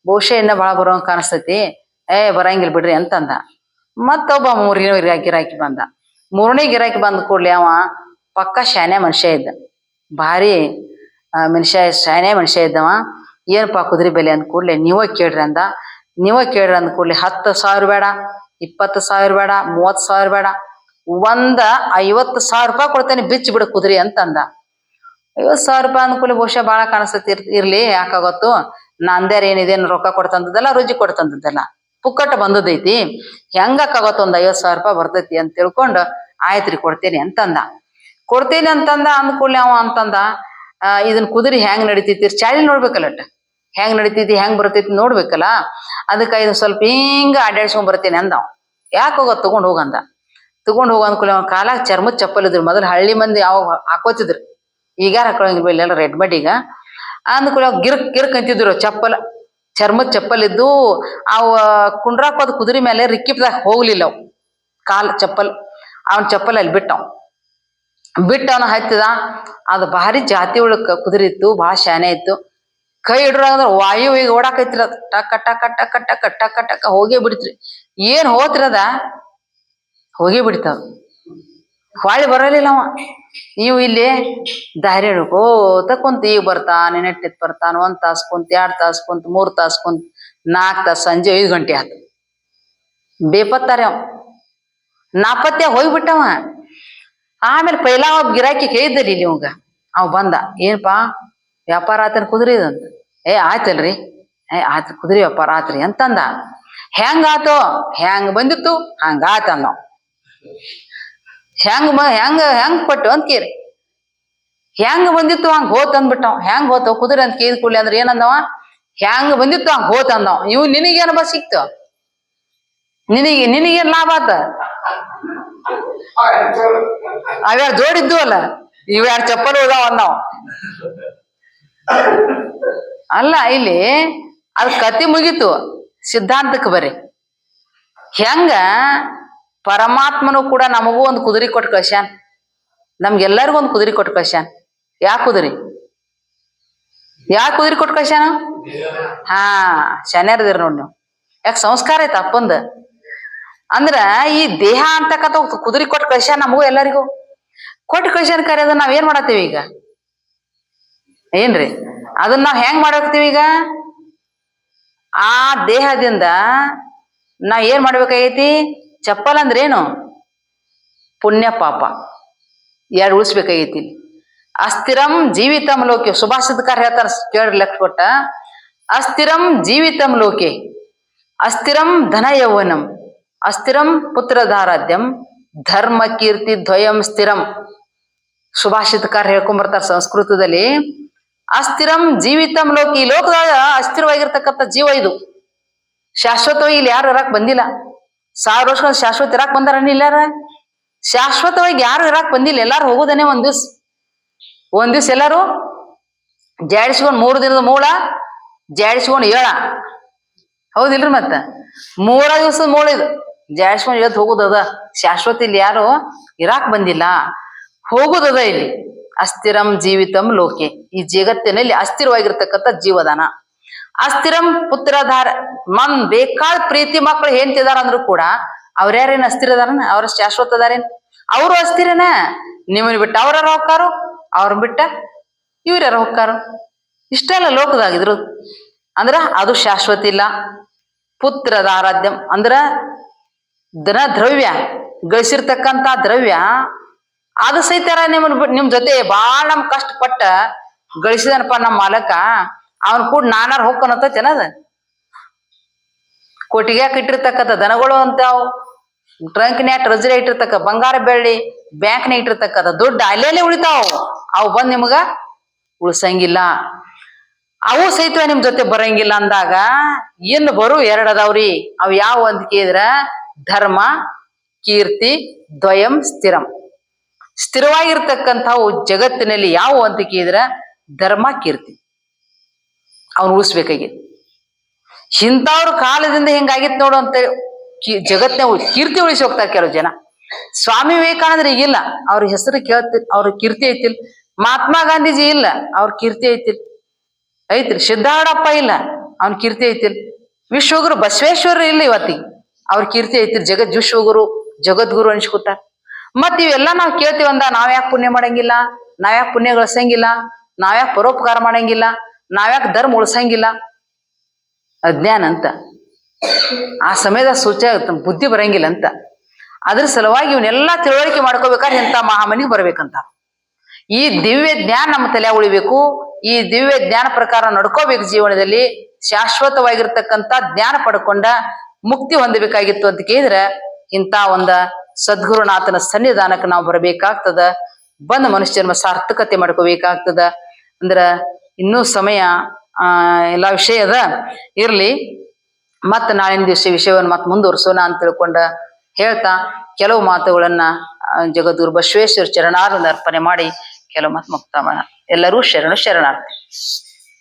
ಬಹುಶಃ ಇನ್ನ ಭಾಳ ಬರುವಂಗ ಕಾಣಿಸ್ತೈತಿ, ಬರಂಗಿಲ್ ಬಿಡ್ರಿ ಅಂತಂದ. ಮತ್ತೊಬ್ಬ ಮೂರನೇ ಗಿರಾಕಿ ಬಂದ. ಮೂರನೇ ಗಿರಾಕಿ ಬಂದ ಕೂಡ್ಲೆ ಅವ ಪಕ್ಕ ಶಾನೆ ಮನುಷ್ಯ ಇದ್ದ, ಭಾರಿ ಶಾನೆ ಮನುಷ್ಯ ಇದ್ದವ. ಏನಪ್ಪಾ ಕುದುರೆ ಬೆಲೆ ಅಂದ ಕೂಡ್ಲೆ ನೀವ ಕೇಳ್ರಿ ಅಂದ. ನೀವ ಕೇಳ್ರಿ ಅಂದ ಕೂಡ್ಲೆ 10,000 ಬೇಡ, 20,000 ಬೇಡ, 30,000 ಬೇಡ, ಒಂದ 50,000 ರೂಪಾಯಿ ಕೊಡ್ತೇನೆ, ಬಿಚ್ಚಿ ಬಿಡು ಕುದುರೆ ಅಂತಂದ. 50,000 ರೂಪಾಯಿ ಅಂದ್ಕೂಲೆ ಬಹುಶಃ ಭಾಳ ಕಾಣಿಸ್ತೈತಿ, ಇರ್ಲಿ ಯಾಕಾಗತ್ತು, ನಂದೇರ್ ಏನಿದೇನು ರೊಕ್ಕ ಕೊಡ್ತಂದದ್ದಲ್ಲ, ರುಜಿ ಕೊಡ್ತಂದದ್ದಲ್ಲ, ಪುಕ್ಕಟ್ಟ ಬಂದದೈತಿ, ಹೆಂಗಾಕಾಗತ್ತ ಒಂದ್ 50,000 ರೂಪಾಯಿ ಬರ್ತೈತಿ ಅಂತ ತಿಳ್ಕೊಂಡು ಆಯ್ತ್ರಿ ಕೊಡ್ತೇನೆ ಅಂತಂದ. ಕೊಡ್ತೇನೆ ಅಂತಂದ. ಅಂದ್ಕೂಡ್ಲೆ ಅವ ಅಂತಂದ, ಇದನ್ ಕುದುರೆ ಹೆಂಗ್ ನಡಿತೈತಿ ಚಾಳಿ ನೋಡ್ಬೇಕಲ್ಲ, ಹೆಂಗ್ ನಡಿತೈತಿ ಹೆಂಗ್ ಬರ್ತೈತಿ ನೋಡ್ಬೇಕಲ್ಲ, ಅದಕ್ಕೆ ಇದು ಸ್ವಲ್ಪ ಹಿಂಗ ಅಡ್ಡಾಡ್ಸ್ಕೊಂಡ್ ಬರ್ತೇನೆ ಅಂದವ. ಯಾಕೆ ಹೋಗೋದ್ ತಗೊಂಡ್ ಹೋಗಂದ. ತಗೊಂಡ್ ಹೋಗ ಅಂದ್ಕೂಲೆ ಅವ್ನ ಕಾಲಾಗ ಚರ್ಮದ ಚಪ್ಪಲ್ ಇದ್ರು. ಮೊದಲು ಹಳ್ಳಿ ಮಂದಿ ಯಾವ ಹಾಕೋತಿದ್ರು, ಈಗ ಯಾರು ಹಾಕೊಳಂಗಿಲ್ಲ, ಎಲ್ಲ ರೆಡ್ಮೇಡ್ ಈಗ. ಅಂದ್ಕೂಲೆ ಅವ್ ಗಿರ್ಕ್ ಅಂತಿದ್ರು. ಚರ್ಮದ ಚಪ್ಪಲ್ ಇದ್ದು ಅವ ಕುಂಡ್ರಾಕೋದ್ ಕುದುರೆ ಮೇಲೆ ರಿಕ್ಕಿಪ್ದಾಗ ಹೋಗ್ಲಿಲ್ಲ ಅವ್ ಚಪ್ಪಲ್. ಅವನ್ ಚಪ್ಪಲ್ ಅಲ್ಲಿ ಅವನ ಹತ್ತಿದ. ಅದು ಭಾರಿ ಜಾತಿ ಉಳ್ಳ ಕುದುರೆ ಇತ್ತು, ಭಾಳ ಶಾನೆ ಇತ್ತು. ಕೈ ಹಿಡ್ರಂದ್ರ ವಾಯು ಈಗ ಓಡಾಕೈತಿರ, ಟಕ ಟಕ ಟಕ ಟಕ ಟಕ ಟಕ ಹೋಗೇ ಬಿಡ್ತ್ರಿ. ಏನ್ ಹೋತಿರದ ಹೋಗೇ ಬಿಡ್ತಾವ, ಹೊಳ್ಳಿ ಬರಲಿಲ್ಲ ಅವ. ನೀವು ಇಲ್ಲಿ ದಾರಿ ಹಿಡ್ಕೋತ ಕುಂತ, ಈಗ ಬರ್ತಾನ, ನೆಟ್ಟಿತ್ ಬರ್ತಾನ, 1 ತಾಸು ಕುಂತ, 2 ತಾಸು ಕುಂತ, 3 ತಾಸು ಕುಂತ, 4 ತಾಸು, ಸಂಜೆ 5 ಗಂಟೆ ಆಯ್ತು. ಬೇಪತ್ತಾರೆ ಅವ, ನಾಪತ್ಯ ಹೋಗ್ಬಿಟ್ಟವ. ಆಮೇಲೆ ಪೈಲಾ ಒಬ್ಬ ಗಿರಾಕಿ ಕೇಳಿದ್ದಲ್ಲಿ ಇಲ್ಲಿ ಅವಂಗ, ಅವ್ ಬಂದ, ಏನಪ್ಪಾ ವ್ಯಾಪಾರ ಆತನ ಕುದುರೆ ಇದಂತ. ಆಯ್ತಲ್ರಿ, ಆಯ್ತು ಕುದುರೆ ವ್ಯಾಪಾರ ಆತ್ರಿ ಅಂತಂದ. ಹೆಂಗ ಆತೋ, ಹೆಂಗ್ ಬಂದಿತ್ತು ಹಂಗ ಆತಂದ. ಹೆಂಗ್ ಕೊಟ್ಟು ಅಂತ ಕೇರಿ, ಹೆಂಗ್ ಬಂದಿತ್ತು ಹಂಗ ಹೋತ್ ಅಂದ್ಬಿಟ್ಟವ್. ಹೆಂಗ್ ಹೋತವ್ ಕುದುರೆ ಅಂತ ಕೇಳಿದ ಕೂಡಲೇ ಅಂದ್ರೆ ಏನಂದವ, ಹೆಂಗ್ ಬಂದಿತ್ತು ಹಂಗ ಹೋತ್ ಅಂದವ. ಇವ್ ನಿನಗೇನ ಬಸ್ ಸಿಕ್ತು, ನಿನಗೇನ್ ಲಾಭ ಆತ? ಅವ್ಯಾರ ಜೋಡಿದ್ದು ಅಲ್ಲ, ಇವ್ಯಾರ ಚಪ್ಪಲ್ ಹೋದಾವ ಅಂದವ. ಅಲ್ಲ, ಇಲ್ಲಿ ಅದ್ ಕತಿ ಮುಗೀತು, ಸಿದ್ಧಾಂತಕ್ಕೆ ಬರ್ರಿ. ಹೆಂಗ ಪರಮಾತ್ಮನು ಕೂಡ ನಮಗೂ ಒಂದು ಕುದುರೆ ಕೊಟ್ಟು ಕಳ್ಸ್ಯಾನ್, ನಮ್ಗೆಲ್ಲರಿಗೂ ಒಂದು ಕುದುರೆ ಕೊಟ್ಟು ಕಳ್ಸ್ಯಾನ್. ಯಾ ಕುದುರೆ ಕೊಟ್ಟು ಕಳ್ಸ್ಯಾನ? ಶನ್ಯಾರದಿರ ನೋಡಿ ನೀವು. ಯಾಕೆ ಸಂಸ್ಕಾರ ಐತ ಅಪ್ಪಂದ. ಅಂದ್ರ ಈ ದೇಹ ಅಂತಕ್ಕಂಥ ಕುದುರೆ ಕೊಟ್ಟು ಕಳ್ಸ್ಯಾನ ನಮಗೂ ಎಲ್ಲರಿಗೂ. ಕೊಟ್ಟು ಕಳ್ಸ್ಯಾನ ಕರೆ ಅದನ್ನ ನಾವ್ ಏನ್ ಮಾಡತ್ತೀವಿ ಈಗ? ಏನ್ರಿ ಅದನ್ನ ನಾವ್ ಹೆಂಗ್ ಮಾಡಾಕ್ತಿವಿ ಈಗ? ಆ ದೇಹದಿಂದ ನಾವ್ ಏನ್ ಮಾಡ್ಬೇಕಾಗೈತಿ? ಚಪ್ಪಲ್ ಅಂದ್ರೆ ಏನು? ಪುಣ್ಯ ಪಾಪ ಎರಡು ಉಳಿಸ್ಬೇಕಾಗೈತಿ. ಅಸ್ಥಿರಂ ಜೀವಿತಂ ಲೋಕೆ, ಸುಭಾಷಿತಕಾರ ಹೇಳ್ತಾರ ಕೇಳ್ರಿ ಲಕ್ಷ ಕೊಟ್ಟ. ಅಸ್ಥಿರಂ ಜೀವಿತಂ ಲೋಕೆ, ಅಸ್ಥಿರಂ ಧನ ಯೌವನಂ, ಅಸ್ಥಿರಂ ಪುತ್ರಧಾರಾದ್ಯಂ, ಧರ್ಮ ಕೀರ್ತಿ ದ್ವಯಂ ಸ್ಥಿರಂ. ಸುಭಾಷಿತಕಾರ ಹೇಳ್ಕೊಂಡ್ಬರ್ತಾರ ಸಂಸ್ಕೃತದಲ್ಲಿ. ಅಸ್ಥಿರಂ ಜೀವಿತಂ ಲೋಕಿ, ಈ ಲೋಕದಾಗ ಅಸ್ಥಿರವಾಗಿರ್ತಕ್ಕಂಥ ಜೀವ ಇದು. ಶಾಶ್ವತವಾಗಿ ಇಲ್ಲಿ ಯಾರು ಇರಾಕ್ ಬಂದಿಲ್ಲ. 1000 ವರ್ಷ ಶಾಶ್ವತ ಇರಾಕ್ ಬಂದಾರ ಇಲ್ಲಾರ? ಶಾಶ್ವತವಾಗಿ ಯಾರು ಇರಾಕ್ ಬಂದಿಲ್ಲ, ಎಲ್ಲಾರು ಹೋಗೋದನ್ನೇ ಒಂದ್ ದಿವ್ಸ ಎಲ್ಲಾರು ಜಾಡಿಸ್ಕೊಂಡ್ 3 ದಿನದ ಮೂಳ ಜಾಡಿಸ್ಕೊಂಡ್ ಏಳ, ಹೌದಿಲ್ರಿ? ಮತ್ತ 3 ದಿವಸದ ಮೂಳ ಇದು ಜಾಡಿಸ್ಕೊಂಡ್ ಎದ್ದು ಹೋಗುದದ. ಶಾಶ್ವತ ಇಲ್ಲಿ ಯಾರು ಇರಾಕ್ ಬಂದಿಲ್ಲ, ಹೋಗುದದ ಇಲ್ಲಿ. ಅಸ್ಥಿರಂ ಜೀವಿತಂ ಲೋಕೆ. ಈ ಜಗತ್ತಿನಲ್ಲಿ ಅಸ್ಥಿರವಾಗಿರ್ತಕ್ಕಂಥ ಜೀವದಾನ. ಅಸ್ಥಿರಂ ಪುತ್ರಧಾರ. ಬೇಕಾದ ಪ್ರೀತಿ ಮಕ್ಕಳು ಹೆಂತಿದಾರ ಅಂದ್ರು ಕೂಡ ಅವ್ರ್ಯಾರೇನ್ ಅಸ್ಥಿರದಾರನ? ಅವ್ರ ಶಾಶ್ವತ ಅದಾರೇನ್? ಅವರು ಅಸ್ಥಿರನ. ನಿಮ್ಮನ್ ಬಿಟ್ಟ ಅವ್ರಾರ ಹೋಗ್ತಾರು, ಅವ್ರನ್ನ ಬಿಟ್ಟ ಇವ್ರ್ಯಾರ ಹೋಗ್ತಾರು. ಇಷ್ಟೆಲ್ಲ ಲೋಕದಾಗಿದ್ರು ಅಂದ್ರ ಅದು ಶಾಶ್ವತ ಇಲ್ಲ. ಪುತ್ರದಾರಾಧ್ಯಂ ಅಂದ್ರ ಧನ ದ್ರವ್ಯ ಗಳಿಸಿರ್ತಕ್ಕಂಥ ದ್ರವ್ಯ ಅದು ಸಹಿತಾರ ನಿಮ್ ಜೊತೆ ಬಾಳ ನಮ್ ಕಷ್ಟಪಟ್ಟ ಗಳಿಸಿದನಪ್ಪ ನಮ್ಮ ಮಾಲಕ, ಅವನ್ ಕೂಡ ನಾನಾರ ಹೋಗ್ಕನತ್ತೇನದ. ಕೊಟ್ಟಿಗ್ಯಾಕ ಇಟ್ಟಿರ್ತಕ್ಕಂಥ ದನಗಳು ಅಂತಾವ್, ಟ್ರಂಕ್ನ್ಯಾಗ ಟ್ರೆಜರಿ ಇಟ್ಟಿರ್ತಕ್ಕ ಬಂಗಾರ ಬೆಳ್ಳಿ ಬ್ಯಾಂಕ್ನಾಗ ಇಟ್ಟಿರ್ತಕ್ಕಂಥ ದುಡ್ಡು ಅಲ್ಲೆಲ್ಲೇ ಉಳಿತಾವ್. ಅವು ಬಂದ್ ನಿಮ್ಗ ಉಳ್ಸಂಗಿಲ್ಲ. ಅವು ಸಹಿತ ನಿಮ್ ಜೊತೆ ಬರಂಗಿಲ್ಲ ಅಂದಾಗ ಇನ್ನು ಬರು ಎರಡ್ ಅದಾವ್ರಿ. ಅವ್ ಯಾವ ಅಂತ ಕೇಳಿದ್ರ ಧರ್ಮ ಕೀರ್ತಿ ದ್ವಯಂ ಸ್ಥಿರಂ. ಸ್ಥಿರವಾಗಿರ್ತಕ್ಕಂಥವು ಜಗತ್ತಿನಲ್ಲಿ ಯಾವ ಅಂತ ಕೇಳಿದ್ರ ಧರ್ಮ ಕೀರ್ತಿ. ಅವ್ನು ಉಳಿಸ್ಬೇಕಾಗಿತ್ತು. ಇಂಥವ್ರ ಕಾಲದಿಂದ ಹಿಂಗಾಗಿತ್ತು ನೋಡು ಅಂತ ಜಗತ್ತಿನ ಕೀರ್ತಿ ಉಳಿಸಿ ಹೋಗ್ತಾರೆ ಕೆಲವು ಜನ. ಸ್ವಾಮಿ ವಿವೇಕಾನಂದ್ರ ಈಗಿಲ್ಲ, ಅವ್ರ ಹೆಸರು ಕೇಳ್ತಿಲ್, ಅವ್ರ ಕೀರ್ತಿ ಐತಿಲ್. ಮಹಾತ್ಮ ಗಾಂಧೀಜಿ ಇಲ್ಲ, ಅವ್ರ ಕೀರ್ತಿ ಐತಿಲ್. ಐತ್ರಿ ಸಿದ್ಧಾರೂಢಪ್ಪ ಇಲ್ಲ, ಅವ್ನ ಕೀರ್ತಿ ಐತಿಲ್. ವಿಶ್ವಗುರು ಬಸವೇಶ್ವರ ಇಲ್ಲ ಇವತ್ತಿಗೆ, ಅವ್ರ ಕೀರ್ತಿ ಐತಿಲ್. ವಿಶ್ವಗುರು ಜಗದ್ಗುರು ಅನ್ಸ್ಕೊತಾರ. ಮತ್ ಇವೆಲ್ಲ ನಾವ್ ಕೇಳ್ತೀವಂದ ನಾವ್ಯಾಕೆ ಪುಣ್ಯ ಮಾಡಂಗಿಲ್ಲ, ನಾವ್ಯಾಕೆ ಪುಣ್ಯ ಗಳಿಸಂಗಿಲ್ಲ, ನಾವ್ಯಾಕೆ ಪರೋಪಕಾರ ಮಾಡಂಗಿಲ್ಲ, ನಾವ್ಯಾಕೆ ಧರ್ಮ ಉಳ್ಸಂಗಿಲ್ಲ? ಅಜ್ಞಾನ ಅಂತ. ಆ ಸಮಯದ ಸೂಚ ಬುದ್ಧಿ ಬರಂಗಿಲ್ಲ ಅಂತ. ಅದ್ರ ಸಲುವಾಗಿ ಇವನ್ನೆಲ್ಲಾ ತಿಳುವಳಿಕೆ ಮಾಡ್ಕೋಬೇಕಾದ್ರೆ ಇಂಥ ಮಹಾಮನಿಗೆ ಬರ್ಬೇಕಂತ. ಈ ದಿವ್ಯ ಜ್ಞಾನ ನಮ್ಮ ತಲೆ ಉಳಿಬೇಕು. ಈ ದಿವ್ಯ ಜ್ಞಾನ ಪ್ರಕಾರ ನಡ್ಕೋಬೇಕು. ಜೀವನದಲ್ಲಿ ಶಾಶ್ವತವಾಗಿರ್ತಕ್ಕಂಥ ಜ್ಞಾನ ಪಡ್ಕೊಂಡ ಮುಕ್ತಿ ಹೊಂದಬೇಕಾಗಿತ್ತು ಅಂತ ಕೇಳಿದ್ರೆ ಇಂಥ ಒಂದ ಸದ್ಗುರುನಾಥನ ಸನ್ನಿಧಾನಕ್ಕೆ ನಾವು ಬರಬೇಕಾಗ್ತದ. ಬಂದ ಮನುಷ್ಯ ಜನ್ಮ ಸಾರ್ಥಕತೆ ಮಾಡ್ಕೋಬೇಕಾಗ್ತದ. ಅಂದ್ರ ಇನ್ನೂ ಸಮಯ ಎಲ್ಲಾ ವಿಷಯ ಅದ, ಇರ್ಲಿ. ಮತ್ ನಾಳಿನ ದಿವಸ ವಿಷಯವನ್ನು ಮತ್ ಮುಂದುವರ್ಸೋಣ ಅಂತ ತಿಳ್ಕೊಂಡ ಹೇಳ್ತಾ ಕೆಲವು ಮಾತುಗಳನ್ನ ಜಗದ್ಗುರು ಬಸವೇಶ್ವರ ಚರಣಾರವಿಂದ ಅರ್ಪಣೆ ಮಾಡಿ ಕೆಲವು ಮಾತು ಮುಕ್ತ ಮಾಡೋಣ. ಎಲ್ಲರೂ ಶರಣಾರ್ಥಿ.